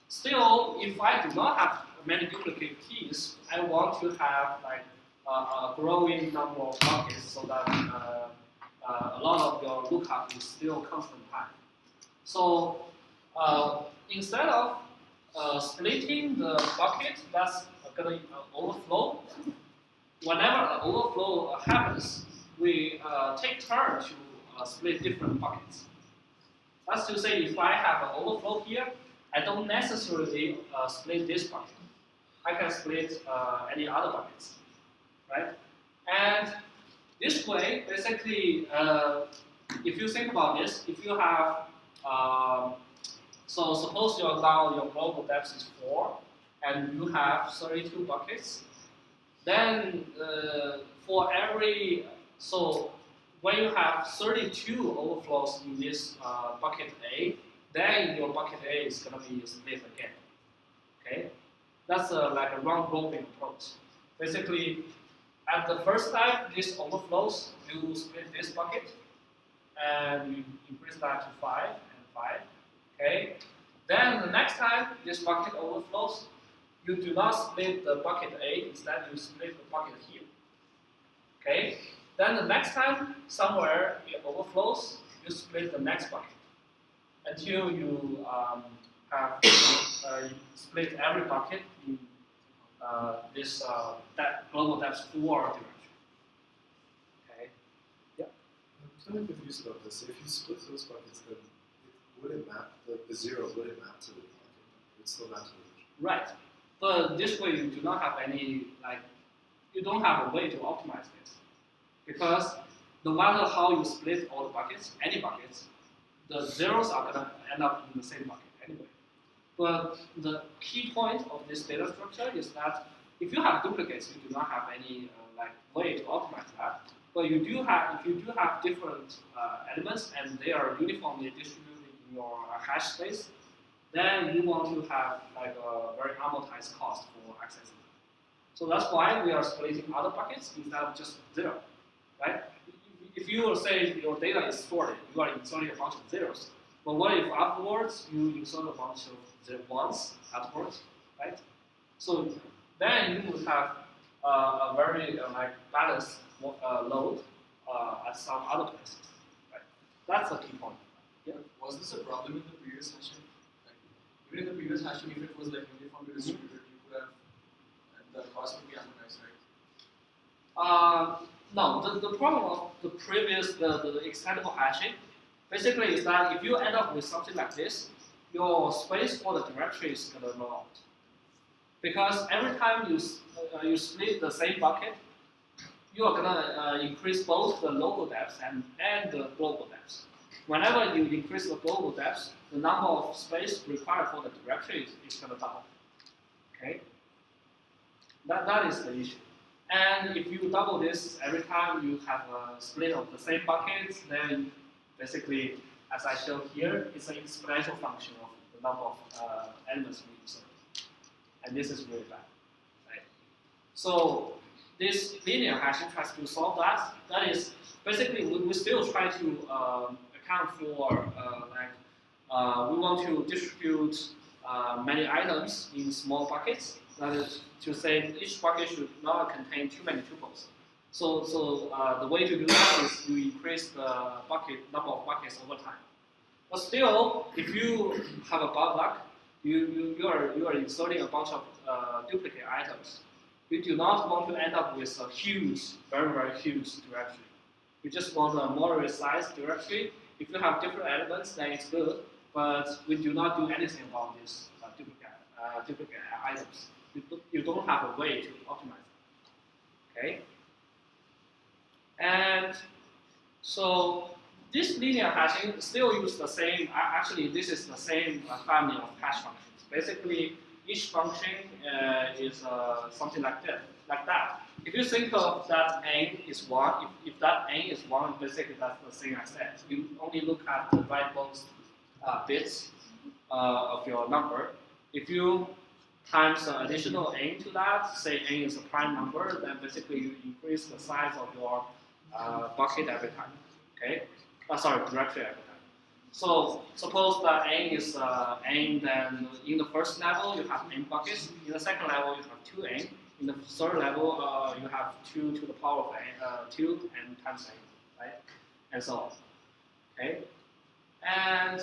still, if I do not have many duplicate keys, I want to have like a growing number of buckets so that a lot of your lookup is still constant time. So instead of splitting the bucket that's going to overflow, whenever an overflow happens, we take turn to split different buckets. That's to say, if I have an overflow here, I don't necessarily split this bucket. I can split any other buckets, right? And this way, basically, if you think about this, if you have, so suppose your global depth is 4, and you have 32 buckets, then for every, so when you have 32 overflows in this bucket A, then your bucket A is going to be split again. Okay, that's like a round robin approach. Basically, at the first time this overflows, you split this bucket and you increase that to 5 and 5. Okay, then the next time this bucket overflows, you do not split the bucket A, instead you split the bucket here. Okay? Then the next time somewhere it overflows, you split the next bucket until you have split every bucket in this that global depth 4 direction. Okay? I'm kind of confused about this. If you split those buckets, then would it map, like the zero, would it map to the bucket? It's still map to the original. Right. But this way you do not have any, like, you don't have a way to optimize this. Because no matter how you split all the buckets, any buckets, the zeros are going to end up in the same bucket anyway. But the key point of this data structure is that if you have duplicates, you do not have any like way to optimize that. But you do have, if you do have different elements and they are uniformly distributed in your hash space, then you want to have like a very amortized cost for accessing them. So that's why we are splitting other buckets instead of just zero, right? If you will say your data is sorted, you are inserting a bunch of zeros. But what if afterwards you insert a bunch of ones afterwards, right? So then you would have a very like balanced load at some other places, right? That's the key point. Yeah. Was this a problem in the previous hashing? Like, even in the previous hashing, if it was like uniformly distributed, you could have, and the cost would be amortized, right? No, the problem of the previous, the extendable hashing, basically is that if you end up with something like this, your space for the directory is going to run out. Because every time you split the same bucket, you are going to increase both the local depth and the global depth. Whenever you increase the global depth, the number of space required for the directory is going to double. Okay? That is the issue. And if you double this every time you have a split of the same buckets, then basically, as I showed here, it's an exponential function of the number of elements we insert. And this is really bad, right? So this linear hashing tries to solve that. That is, basically, we still try to account for, we want to distribute many items in small buckets. That is to say, each bucket should not contain too many tuples. So the way to do that is you increase the number of buckets over time. But still, if you have a bad luck, you are inserting a bunch of duplicate items. You do not want to end up with a huge, very, very huge directory. You just want a moderate sized directory. If you have different elements, then it's good. But we do not do anything about these duplicate items. You don't have a way to optimize them. Okay? And so this linear hashing still uses the same, actually this is the same family of hash functions. Basically, each function is something like that. If you think of that n is 1, if that n is 1, basically that's the same as that. You only look at the rightmost bits of your number. If you times an additional n to that, say n is a prime number, then basically you increase the size of your bucket every time. Okay? Directory every time. So suppose that n is n, then in the first level you have n buckets. In the second level you have 2n. In the third level you have 2 to the power of n, 2 and times n, right? And so on. Okay? And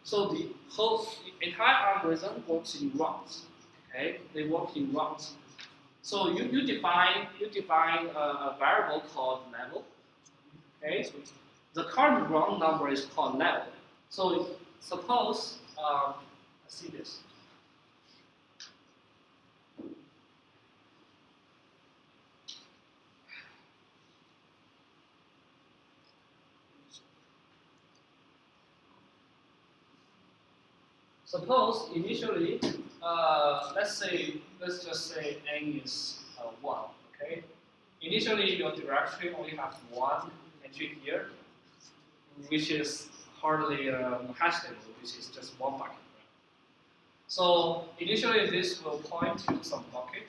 so the whole entire algorithm works in rounds. Okay? They work in rounds. So you define a variable called level. Okay? So the current round number is called level. So suppose let's see this. Suppose initially, let's just say n is 1. Okay. Initially, your directory only has one entry here, which is hardly a hash table, which is just one bucket. So initially, this will point to some bucket.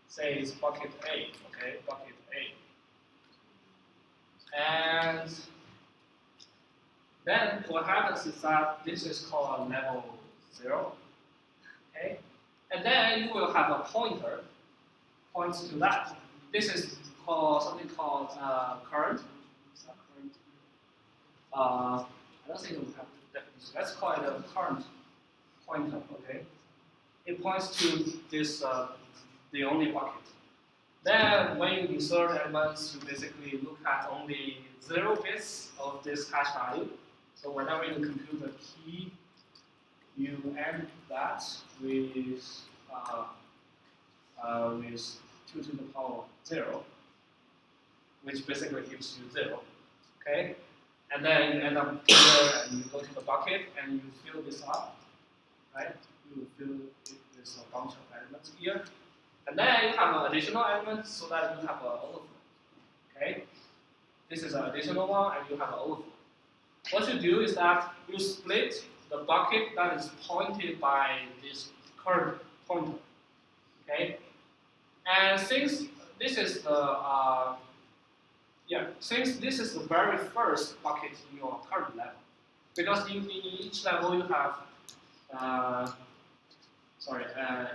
Say it's bucket A. Okay, bucket A. And then what happens is that this is called level 0. Okay? And then you will have a pointer points to that. This is called something called current. I don't think we have definition. Let's call it a current pointer. Okay. It points to this the only bucket. Then when you insert elements, you basically look at only 0 bits of this hash value. So whenever you compute the key, you end that with 2 to the power 0, which basically gives you 0. Okay? And then you end up here and you go to the bucket and you fill this up, right? You fill it with a bunch of elements here. And then you have an additional element so that you have an overflow. Okay? This is an additional one and you have an overflow. What you do is that you split the bucket that is pointed by this current pointer. Okay? And since this is the since this is the very first bucket in your current level, because in each level you have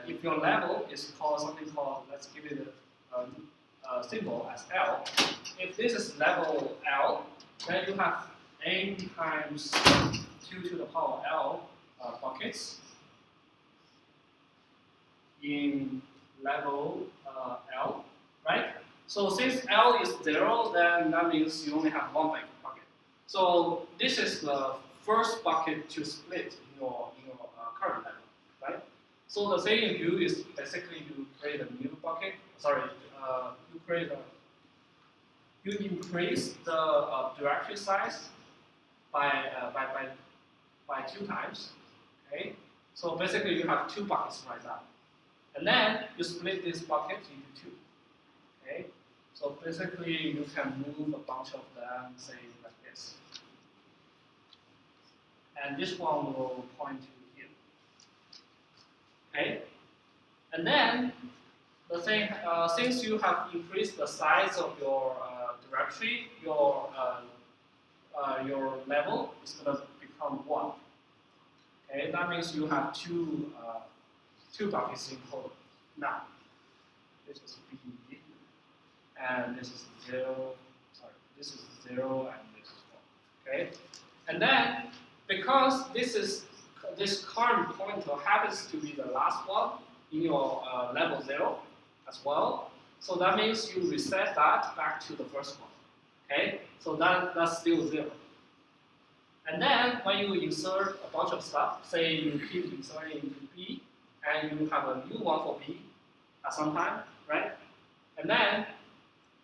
if your level is called something called, let's give it a symbol as L. If this is level L, then you have n times 2 to the power L buckets in level L, right? So since L is 0, then that means you only have 1 bucket. So this is the first bucket to split in your current level, right? So the thing you do is basically you create a new bucket. You increase the directory size by 2 times. Okay. So basically you have 2 buckets right now, and then you split this bucket into 2. Okay. So basically you can move a bunch of them, say like this, and this one will point to here. Okay. And then the thing, since you have increased the size of your directory, your level is going to become 1. Okay, that means you have two buckets in total. Now, this is B, and this is 0. Sorry, this is 0, and this is 1. Okay, and then because this current pointer happens to be the last one in your level 0 as well, so that means you reset that back to the first one. Okay, so that's still 0. And then when you insert a bunch of stuff, say you keep inserting into B, and you have a new one for B at some time, right? And then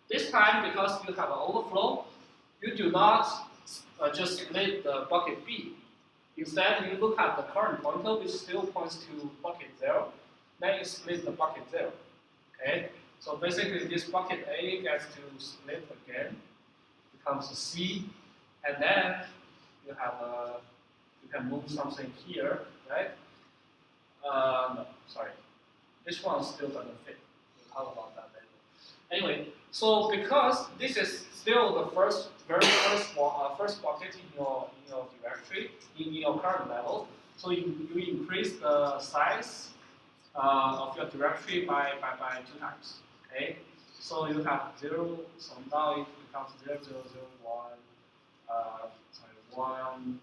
this time, because you have an overflow, you do not just split the bucket B. Instead, you look at the current pointer, which still points to bucket 0. Then you split the bucket 0. Okay? So basically, this bucket A gets to split again, becomes a C, and then you have you can move something here, right? No, sorry, this one still doesn't fit. We'll talk about that later. Anyway, so because this is still the very first bucket in your directory in your current level, so you increase the size of your directory by 2 times. Okay, so you have 0. So now it becomes 0, 0, 0, 1,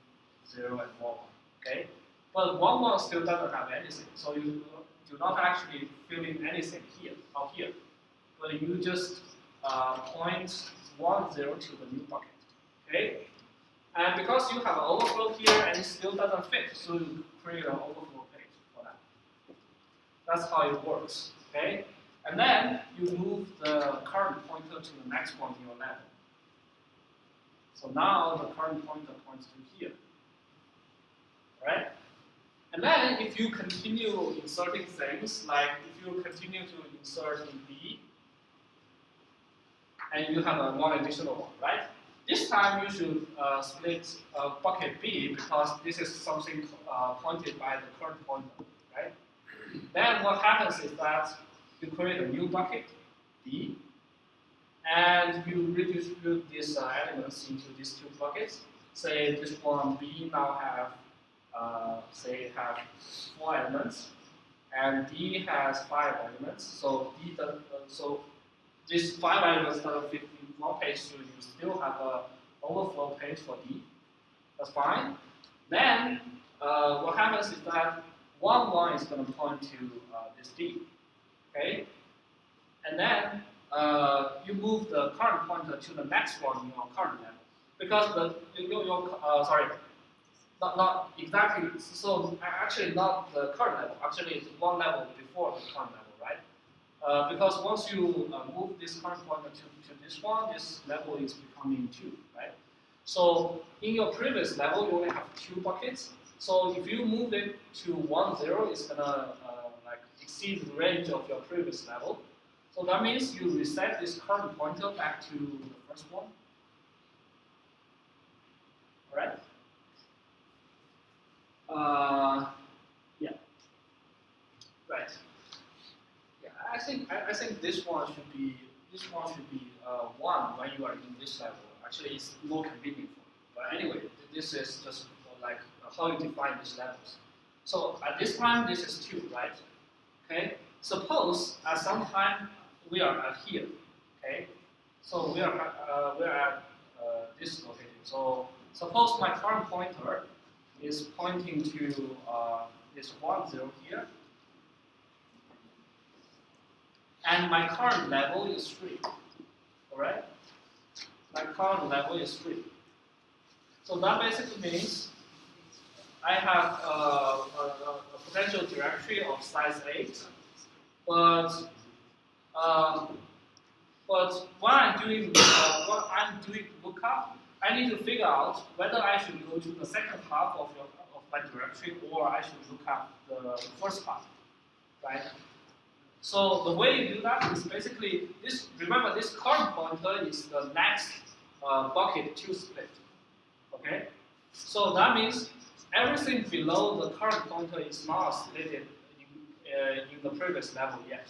0, and 1. Okay, but 1, 1 still doesn't have anything, so you do not actually fill in anything out here, but you just point 1, 0 to the new bucket. Okay, and because you have an overflow here and it still doesn't fit, so you create an overflow page for that. That's how it works. Okay, and then you move the current pointer to the next one in your level. So now the current pointer points to here. Right? And then if you continue inserting things, like if you continue to insert in B, and you have one additional one, right? This time you should split bucket B because this is something pointed by the current pointer, right? Then what happens is that you create a new bucket, B, and you redistribute these elements into these 2 buckets. Say this one B now have 4 elements, and D has 5 elements. So so these 5 elements doesn't fit in one page, so you still have a overflow page for D. That's fine. Then what happens is that 1, 1 is going to point to this D. Okay, and then you move the current pointer to the next one in your current level, because sorry, not exactly. So actually not the current level. Actually, it's one level before the current level, right? Because once you move this current pointer to this one, this level is becoming 2, right? So in your previous level, you only have 2 buckets. So if you move it to 1, 0, it's gonna like exceed the range of your previous level. So that means you reset this current pointer back to the first one. Alright? Yeah. Right. Yeah, I think this one should be 1 when you are in this level. Actually, it's more convenient for you. But anyway, this is just like how you define these levels. So at this time, this is 2, right? Okay. Suppose at some time we are at here. Okay. So we are at this location. So suppose my current pointer is pointing to this 1, 0 here, and my current level is 3. Alright? My current level is 3. So that basically means I have a potential directory of size 8, but when I'm doing lookup, I need to figure out whether I should go to the second half of my directory, or I should look at the first half, right? So the way you do that is basically this. Remember, this current pointer is the next bucket to split. Okay, so that means everything below the current pointer is not split in the previous level yet.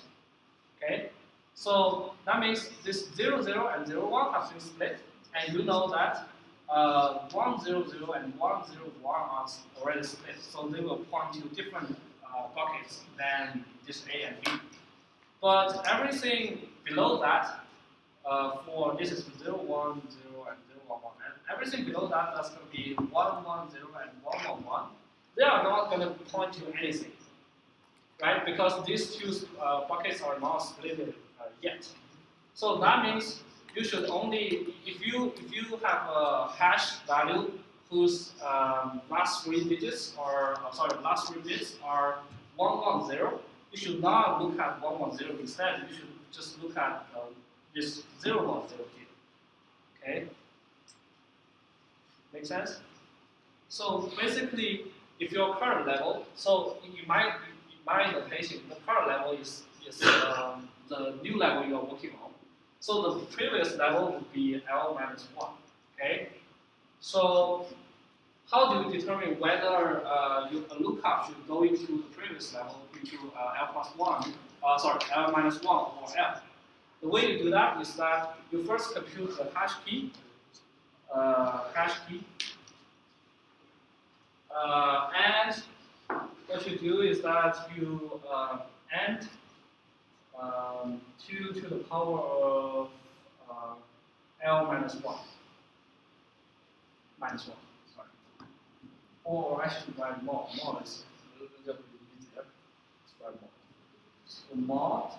Okay, so that means this 0, 0 and 0, 1 have been split, and you know that 1, 0, 0 and 1, 0, 1 are already split, so they will point to different buckets than this A and B. But everything below that, for this is 0, 1, 0 and 0, 1, 1, and everything below that, that's going to be 1, 1, 0 and 1, 1, 1. They are not going to point to anything, right? Because these 2 buckets are not split yet. So that means you should only, if you have a hash value whose last 3 bits are 110, you should not look at 110 instead. You should just look at this 010 here. Okay? Make sense? So basically, if your current level, so in my notation, the current level is the new level you are working on. So the previous level would be L minus 1. Okay? So how do you determine whether a lookup should go into the previous level, into L plus 1, L minus 1 or L? The way you do that is that you first compute the hash key, and what you do is that you AND 2 to the power of L minus 1. Sorry. Or I should write more. More is a little bit easier. Let's write more. So mod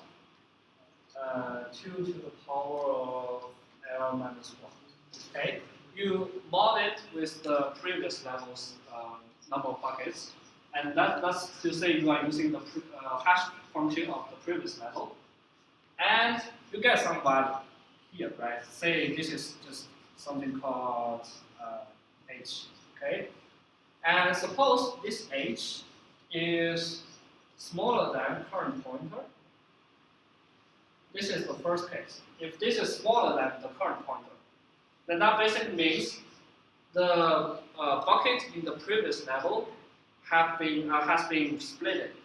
2 to the power of L minus 1. Okay? You mod it with the previous level's number of buckets, and that's to say you are using the hash function of the previous level, and you get some value here, right? Say this is just something called h, okay? And suppose this h is smaller than current pointer. This is the first case. If this is smaller than the current pointer, then that basically means the bucket in the previous level has been split.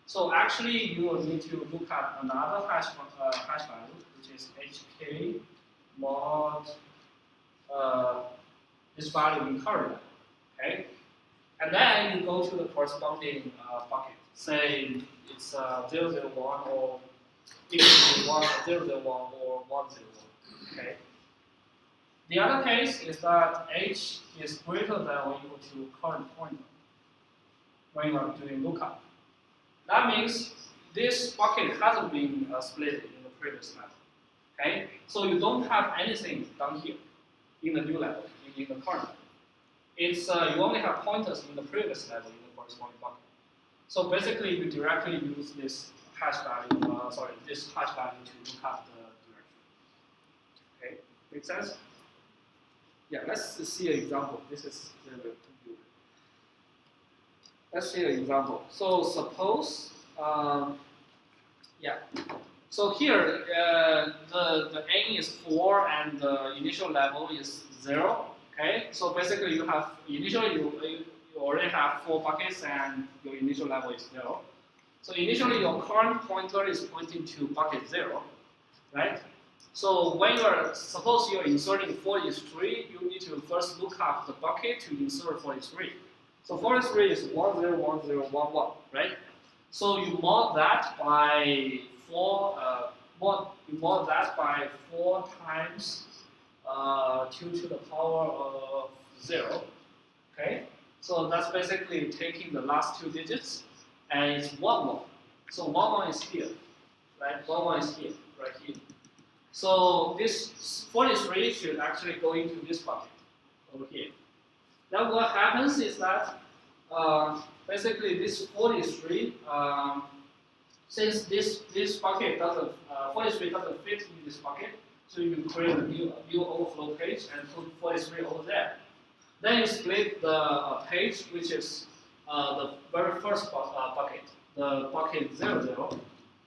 So actually, you will need to look at another hash value, which is hk mod this value in current level. Okay, and then you go to the corresponding bucket. say it's 001 or equal to 001 or 101. Okay. The other case is that h is greater than or equal to current pointer when you are doing lookup. That means this bucket hasn't been split in the previous level. Okay, so you don't have anything down here in the new level, in the current level. It's you only have pointers in the previous level in the corresponding bucket. So basically, you directly use this hash value, this hash value to look up the direction. Okay, make sense? Yeah, let's see an example. This is the computer. Let's see an example. So suppose, So here, the n is 4 and the initial level is 0. Okay, so basically you have initially you already have 4 buckets and your initial level is 0. So initially your current pointer is pointing to bucket 0, right? So when suppose you're inserting 43, you need to first look up the bucket to insert 43. So 43 is 101011, right? So you mod that by 4. You mod that by 4 times 2 to the power of 0. Okay. So that's basically taking the last 2 digits, and it's 11. So 11 is here, right? 11 is here, right here. So this 43 should actually go into this bucket over here. Now what happens is that basically this 43, since this bucket doesn't 43 doesn't fit in this bucket, so you create a new overflow page and put 43 over there. Then you split the page, which is the very first bucket, the bucket 00,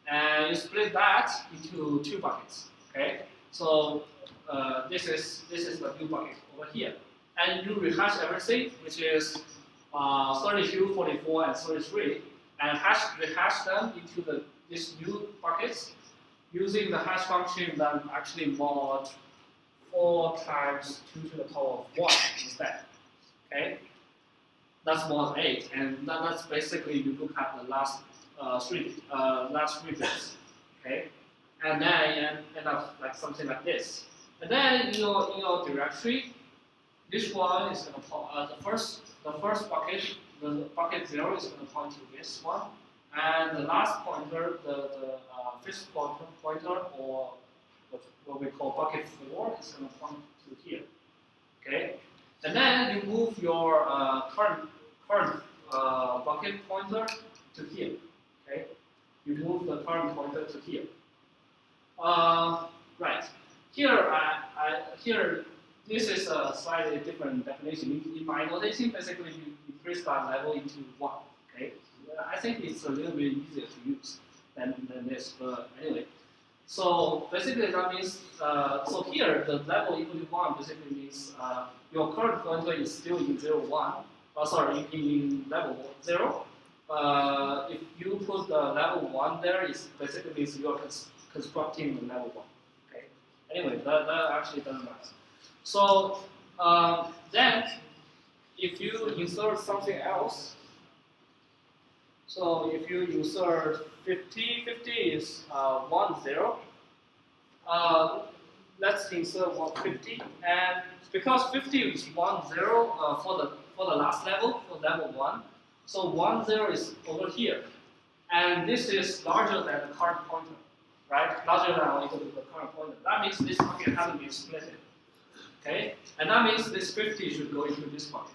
and you split that into 2 buckets. Okay, so this is the new bucket over here, and you rehash everything, which is 32, 44, and 33, and rehash them into these new buckets using the hash function that actually mod 4 times 2 to the power of 1 instead. Okay, that's mod 8, and that's basically you look at the last 3 bits. Okay. And then you end up like something like this. And then in your directory, this one is going to point the first bucket, the bucket 0 is going to point to this one, and the last pointer, the fifth pointer, or what we call bucket 4, is going to point to here. Okay, and then you move your current bucket pointer to here. Okay, you move the current pointer to here. Right. Here, this is a slightly different definition. In my notation, basically you increase that level into 1. Okay. I think it's a little bit easier to use than this, but anyway. So basically that means, so here the level equal to 1 basically means your current pointer is still in 01. In level 0. If you put the level 1 there, it basically means you're constructing the level 1. Okay. Anyway, that actually doesn't matter. So then, if you insert something else, so if you insert 50, 50 is 10. Let's insert 150, and because 50 is 10 for the last level, for level 1, so 10 is over here, and this is larger than the current pointer. Right, larger than or equal to the current pointer. That means this bucket hasn't been split. Okay, and that means this 50 should go into this bucket.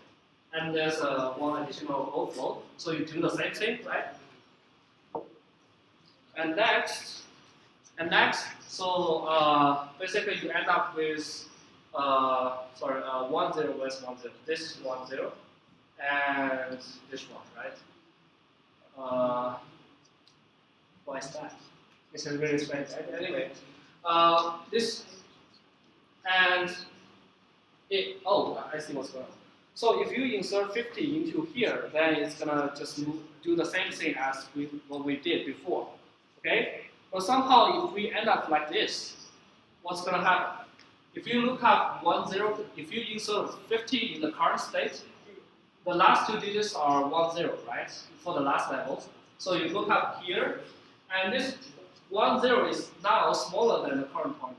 And there's one additional overflow, so you do the same thing, right? And next, so basically you end up with 10 where's 10? This is 10, and this one, right? Why is that? This is really strange. Anyway, this and it. Oh, I see what's going on. So if you insert 50 into here, then it's gonna just do the same thing as what we did before. Okay. But somehow, if we end up like this, what's gonna happen? If you look up 10, if you insert 50 in the current state, the last 2 digits are 10, right? For the last level. So you look up here, and this 1, 0 is now smaller than the current pointer.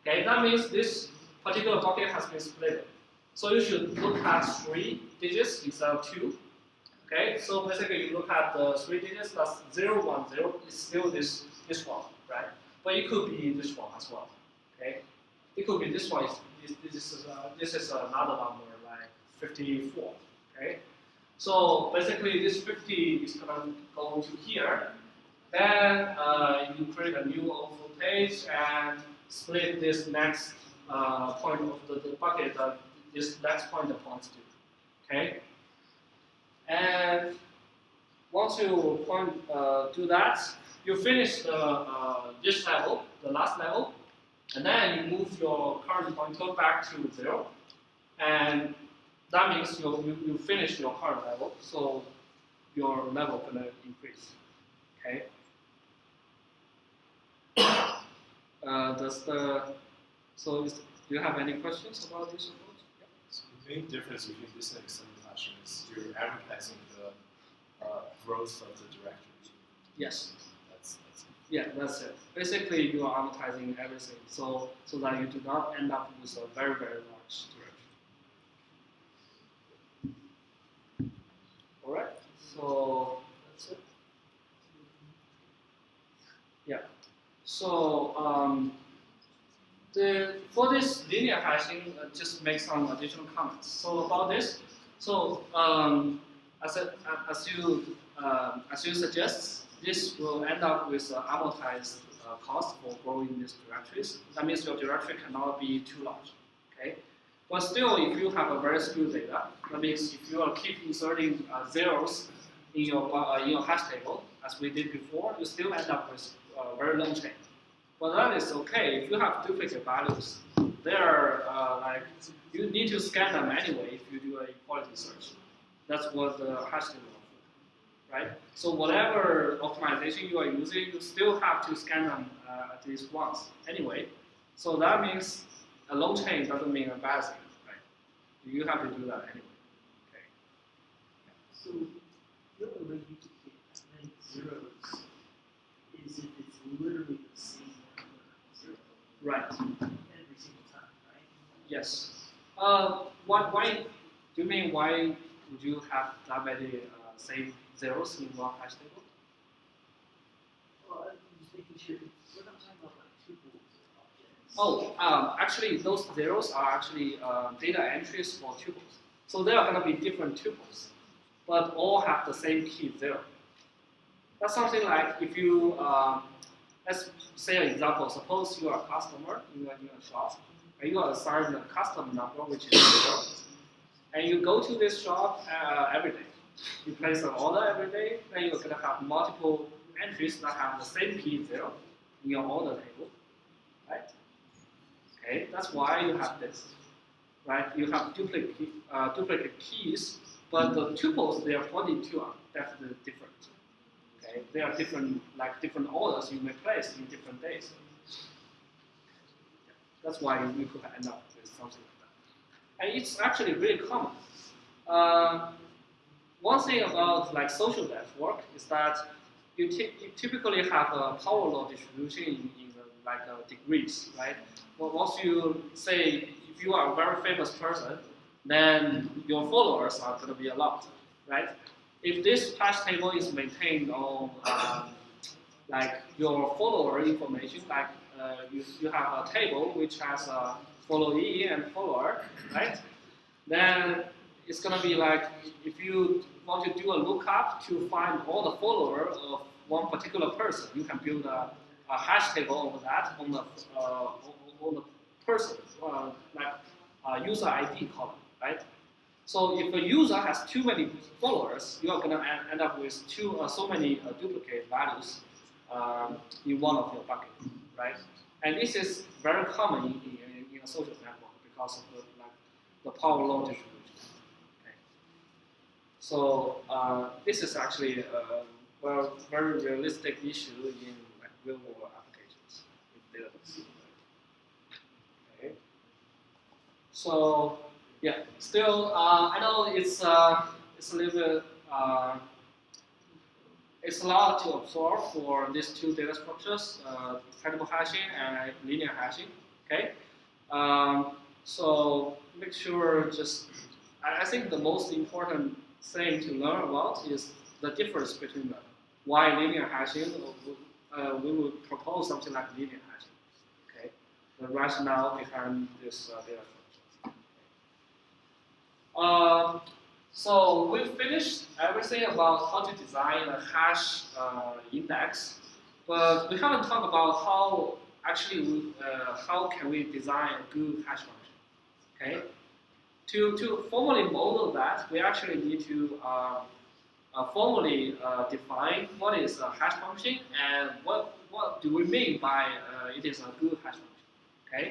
Okay, that means this particular bucket has been split. So you should look at 3 digits instead of 2. Okay, so basically you look at the 3 digits, that's 0, 1, 0, it's still this one, right? But it could be this one as well. Okay, it could be this one. This is another number like 54. Okay, so basically this 50 is gonna go to here. Then you create a new overflow page and split this next point of the bucket that this next pointer points to. Okay, and once you do that, you finish this level, the last level, and then you move your current pointer back to 0, and that means you finish your current level, so your level gonna increase. Okay. Do you have any questions about this approach? Yeah. So the main difference between this and extended hashing is you're advertising the growth of the directory. Yes. That's it. Yeah, that's it. Basically, you are amortizing everything, so that you do not end up with a very, very large directory. All right. So that's it. Yeah. So for this linear hashing, just make some additional comments. So about this, so as you suggest, this will end up with amortized cost for growing these directories. That means your directory cannot be too large. Okay, but still, if you have a very skewed data, that means if you are keep inserting zeros in your hash table, as we did before, you still end up with a very long chain. But that is okay. If you have duplicate values, they are like you need to scan them anyway if you do a equality search. That's what the hash table is for, right? So whatever optimization you are using, you still have to scan them at least once anyway. So that means a long chain doesn't mean a bad thing, right? You have to do that anyway. Okay. So the only way you can get as many zeros is if it's literally the same number of zeros. Right. Every single time, right? Yes. Why? Do you mean why would you have that many same zeros in one hash table? Well, I'm just making sure we're not talking about like tuples objects. Oh, actually, those zeros are actually data entries for tuples. So they are going to be different tuples, but all have the same key 0. That's something like if you, let's say an example. Suppose you are a customer in a shop, and you are assigned a custom number which is 0, and you go to this shop every day. You place an order every day, then you're going to have multiple entries that have the same key 0 in your order table, right? Okay, that's why you have this, right? You have duplicate keys, but the tuples they are pointing to are definitely different. Okay, they are different, like different orders you may place in different days. That's why you could end up with something like that. And it's actually really common. One thing about like social network is that you typically have a power law distribution in degrees, right? Well, once you say if you are a very famous person, then your followers are going to be a lot, right? If this hash table is maintained on like your follower information, like you have a table which has a followee and follower, right? Then it's going to be like if you want to do a lookup to find all the followers of one particular person, you can build a hash table over that on the person, user ID column, right? So if a user has too many followers, you are going to end up with so many duplicate values in one of your bucket, right? And this is very common in a social network because of the power law distribution. Okay. So this is actually a very realistic issue in real world applications with database. Okay. So yeah, still I know it's a little bit it's allowed to absorb for these two data structures, credible hashing and linear hashing. Okay, so make sure I think the most important thing to learn about is the difference between the why linear hashing. We will propose something like linear hashing. Okay, the rationale behind this data structure. So we finished everything about how to design a hash index, but we haven't talked about how how can we design a good hash function. Okay, to formally model that, we actually need to formally define what is a hash function and what do we mean by it is a good hash function. Okay,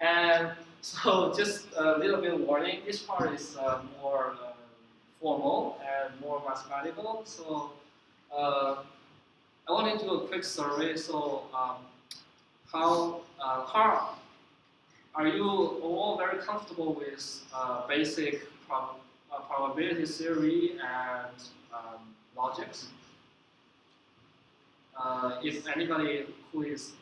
and so just a little bit of warning. This part is more formal and more mathematical. So I want to do a quick survey. So how are you all very comfortable with basic probability theory and logics? If anybody who is,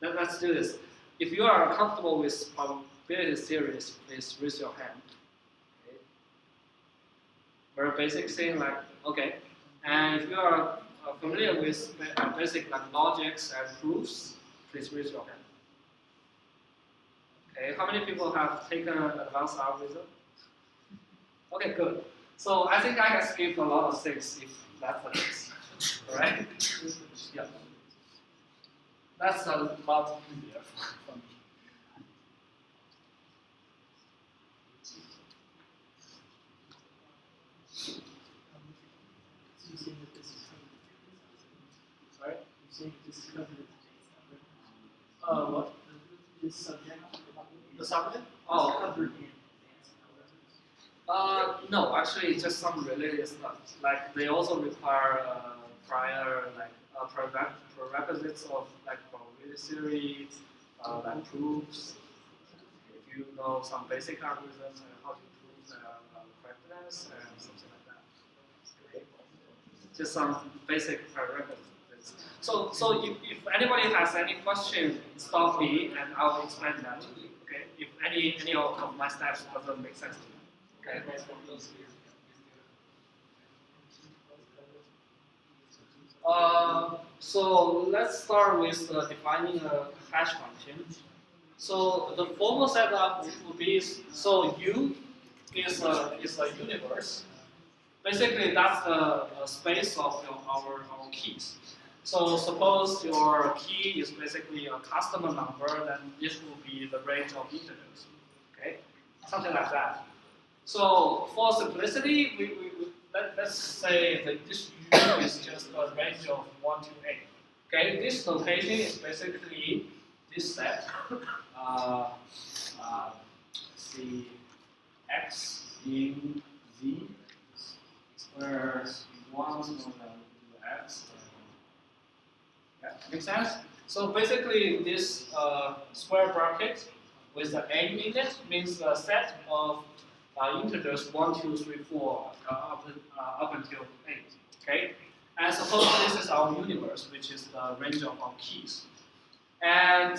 let's do this. If you are comfortable with probability theories, please raise your hand. Okay. Very basic thing, like okay. And if you are familiar with basic like logics and proofs, please raise your hand. Okay, how many people have taken advanced algorithm? Okay, good. So I think I can skip a lot of things if that's the case. Alright? Yeah. That's a lot easier for me. Sorry? You're saying this is covered. What? This subject. The subject? It's Oh. covered in advanced. No, actually, just some related stuff. Like they also require prior prerequisites of like probability theory, like proofs. If you know some basic algorithms and how to prove correctness and something like that. Okay. Just some basic prerequisites. So if anybody has any question, stop me and I'll explain that to you. Okay. If any of my steps doesn't make sense to you. Okay. So let's start with defining a hash function. So the formal setup would be so U is a universe. Basically, that's the space of our keys. So suppose your key is basically a customer number, then this will be the range of integers. Okay, something like that. So for simplicity, let's say that this U is just a range of 1 to 8. Okay, this notation is basically this set. See X in Z, where 1 is going to do X. Yeah, makes sense? So basically, this square bracket with the n in it means the set of integers 1, 2, 3, 4 up until 8. Okay, and suppose this is our universe, which is the range of our keys. And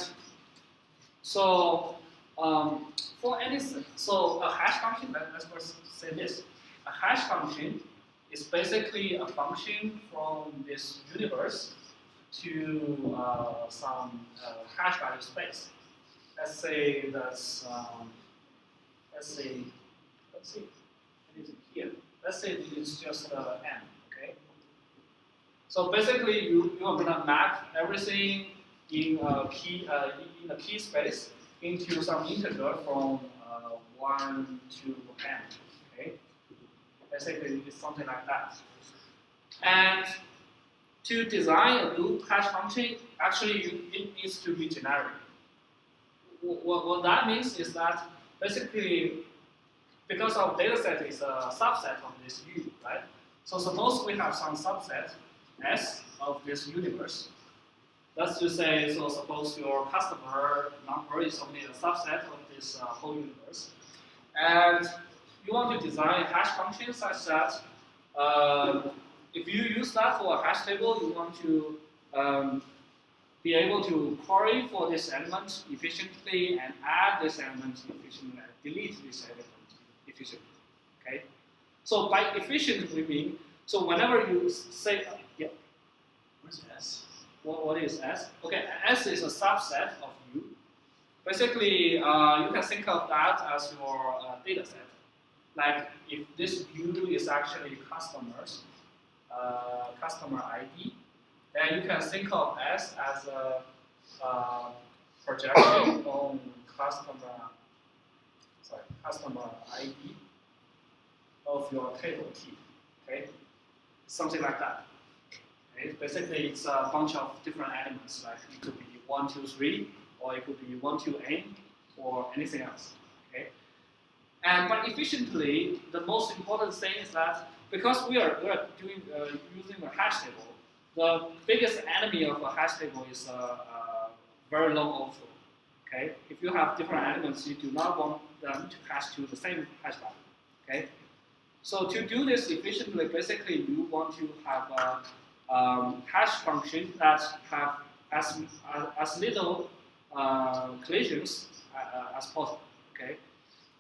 so for any so a hash function, let's first say this: a hash function is basically a function from this universe to some hash value space. Let's say that's let's see, it is here. Let's say it's just n. Okay. So basically, you are gonna map everything in a key space into some integer from 1 to n. Okay. Basically, it's something like that. And to design a good hash function, actually, it needs to be generic. What that means is that basically, because our data set is a subset of this U, right? So suppose we have some subset S of this universe. Let's just say, so suppose your customer number is only a subset of this whole universe. And you want to design a hash function such that if you use that for a hash table, you want to be able to query for this element efficiently and add this element efficiently and delete this element efficiently. Okay. So by efficient we mean so whenever you say yeah. Where's S? What is S? Okay, S is a subset of U. Basically, you can think of that as your data set. Like if this U is actually customer ID, then you can think of S as a projection on customer ID of your table key. Okay, something like that. Okay? Basically, it's a bunch of different elements. Like it could be 1, 2, 3, or it could be 1, 2, n, or anything else. Okay. But efficiently, the most important thing is that because we are doing using a hash table, the biggest enemy of a hash table is very long overflow. Okay. If you have different elements, you do not want them to hash to the same hash value. Okay. So to do this efficiently, basically you want to have a hash function that have as little collisions as possible. Okay.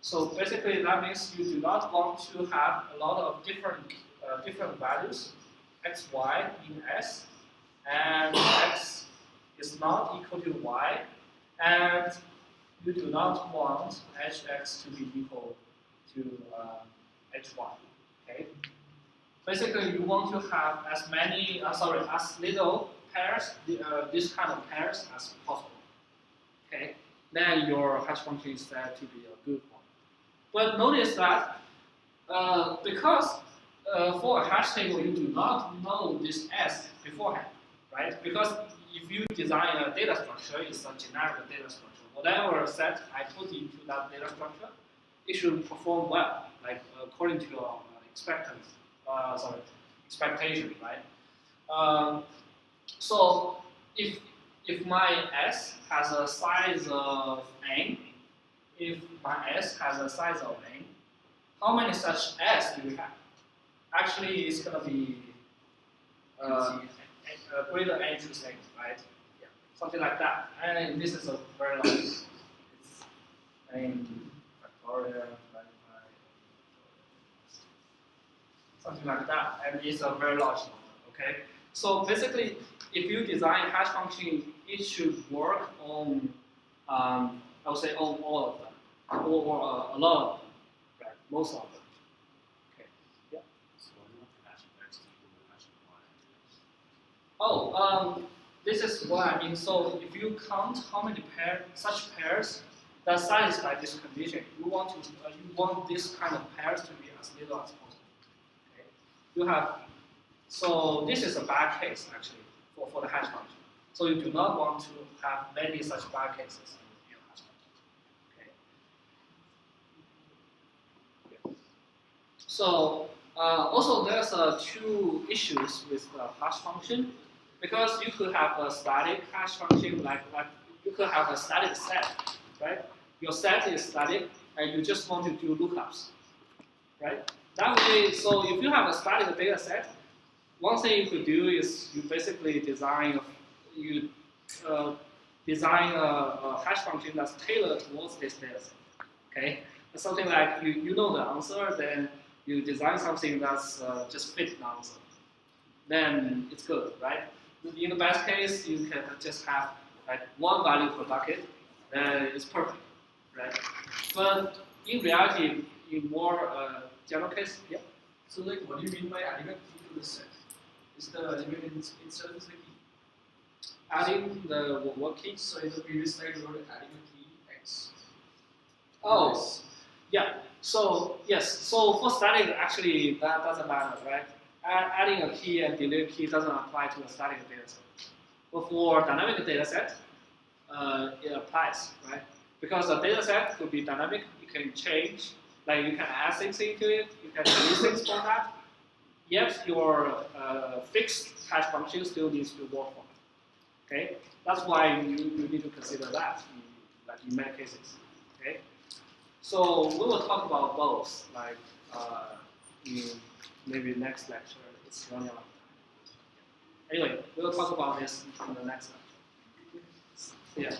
So basically that means you do not want to have a lot of different values x, y in S, and x is not equal to y, and you do not want hx to be equal to hy. Okay. Basically, you want to have as little pairs, this kind of pairs as possible. Okay. Then your hash function is said to be a good one. But notice that because for a hash table you do not know this S beforehand, right? Because if you design a data structure, it's a generic data structure. Whatever set I put into that data structure, it should perform well, like according to your expectation, right? So if my S has a size of n, if my S has a size of n, how many such S do we have? Actually, it's going to be greater n to n, right? Yeah. Something like that. And this is a very large. It's n factorial divided by something like that, and it's a very large number. Okay. So basically, if you design hash function, it should work on I would say on all of them, or a lot of them, right? Most of them. Okay. Yeah. So why not hash of x equal to hash of y? Oh, this is what I mean. So if you count how many such pairs that satisfy this condition, you want this kind of pairs to be as little as possible. Okay. You have. So this is a bad case actually for the hash function. So you do not want to have many such bad cases in your hash function. Okay. So also there's two issues with the hash function, because you could have a static hash function like you could have a static set, right? Your set is static and you just want to do lookups, right? That way, so if you have a static data set, one thing you could do is you basically design a hash function that's tailored towards this data set. Okay, it's something like you know the answer, then you design something that's just fit the answer. Then it's good, right? In the best case, you can just have like one value per bucket, then it's perfect, right? But in reality, in more general case, yeah. So like, what do you mean by adding a key to the set? Is the element itself is the key? Adding the what key? So in the previous slide, you were adding a key x. Oh, Yes. yeah. So yes. So for static, actually that doesn't matter, right? Adding a key and deleting a key doesn't apply to a static data set. But for dynamic data set, it applies, right? Because a data set could be dynamic. You can change, like you can add things into it. You can delete things from that. Yet your fixed hash function still needs to work for it. Okay, that's why you need to consider that in many cases. Okay, so we will talk about both, like in maybe next lecture. it's running out of time. Anyway, we'll talk about this in the next lecture. Yeah.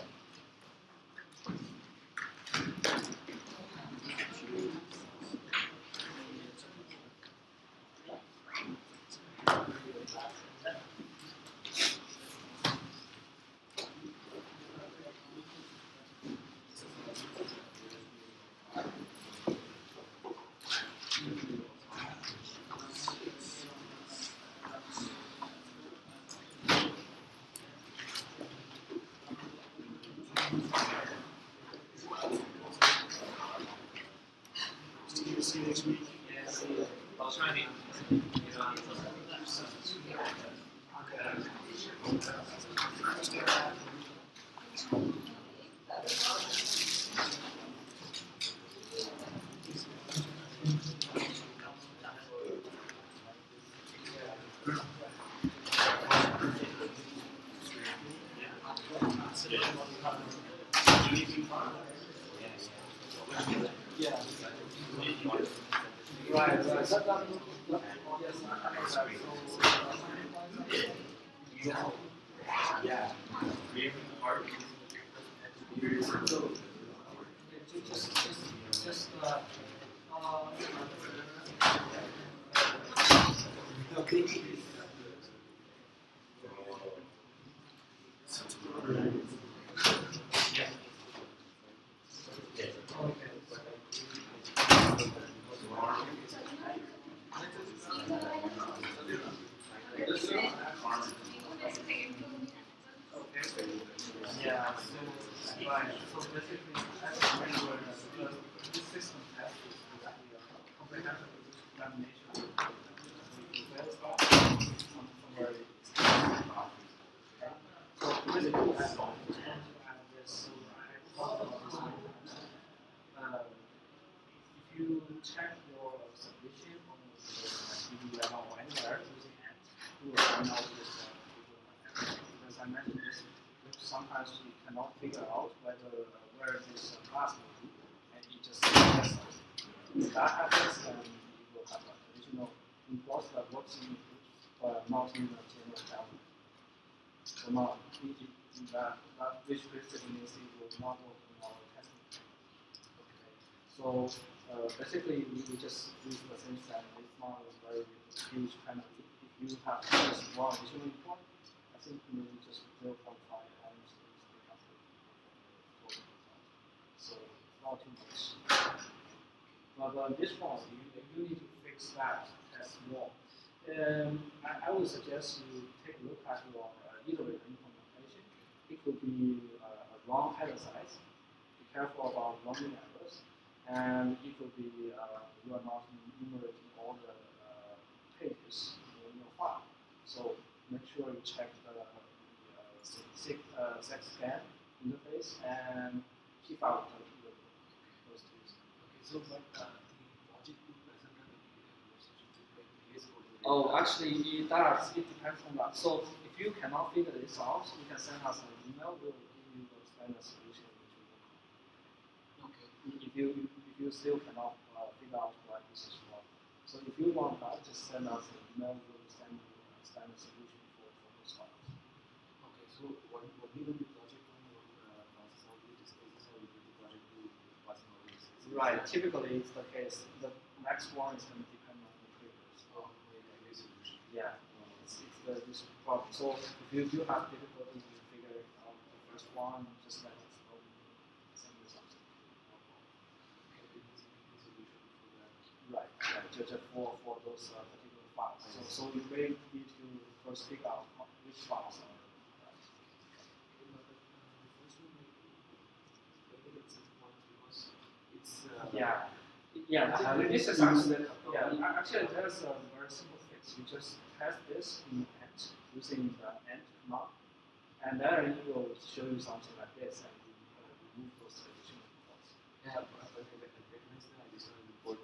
See you next week. Yeah, see you. I'll try to. Yeah. Right, right. Yeah. Yeah, so, right, so basically, that's when this system has a comprehensive examination. So let's start somewhere. So basically, I have this, if you check your submission on the CDL or anywhere using it, you will find out this because I mentioned this. Sometimes you cannot figure out where this class will be, and you just guess. If that happens, then you will have an additional import that works in not in the general calendar. So not that which basically means it will not work in our testing. Okay. So basically, we just use the same set. It's not a very huge penalty. If you have just one additional import, I think maybe just 0.5 times so not too much. But this one, you need to fix that as well. I would suggest you take a look at your iterator implementation. It could be a wrong header size. Be careful about running errors. And it could be you are not enumerating all the pages in your file. So make sure you check the scan interface and keep out those two. Okay, so but the logic group doesn't have Oh, actually, it does. It depends on that. So if you cannot figure this out, you can send us an email. We will give you the standard solution. Okay. If you still cannot figure out why this is wrong, so if you want that, just send us an email. We will send you a standard solution for those files. Okay, so what we do with project one, process how we discuss this, how we do the project two, passing all this. Right. Typically, it's the case. The next one is going to depend on the previous. Oh, okay, solution. Yeah. This problem. So if you do have difficulty in figuring out the first one, just let us know. Send you something. Right. Yeah. Just for those particular files. So you may need to first figure out which files are. Yeah. Yeah. This is actually there's a very simple fix. You just test this in Ant using the Ant command, and then it will show you something like this, and you remove those additional reports. Yeah, but I recognize the additional report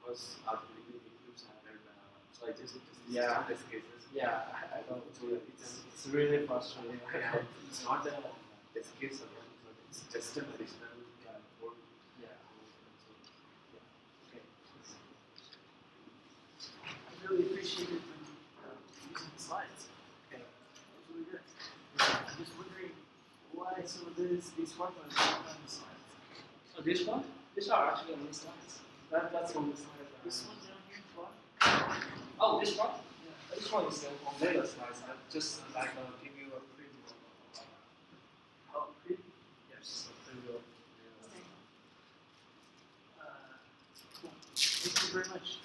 was automatically includes standard. So I just test cases. Yeah, I know. It's really frustrating. It's not a test case alone, but it's just an additional report. Yeah. I really appreciate it when Right, so this one was not on the slides. So this one, these are actually on the slides. That's on the slide. This one's on here for? Oh, this one? Yeah. This one is on later slides. I just like give you a preview. Oh, pretty. Yes, a preview. Cool. Thank you very much.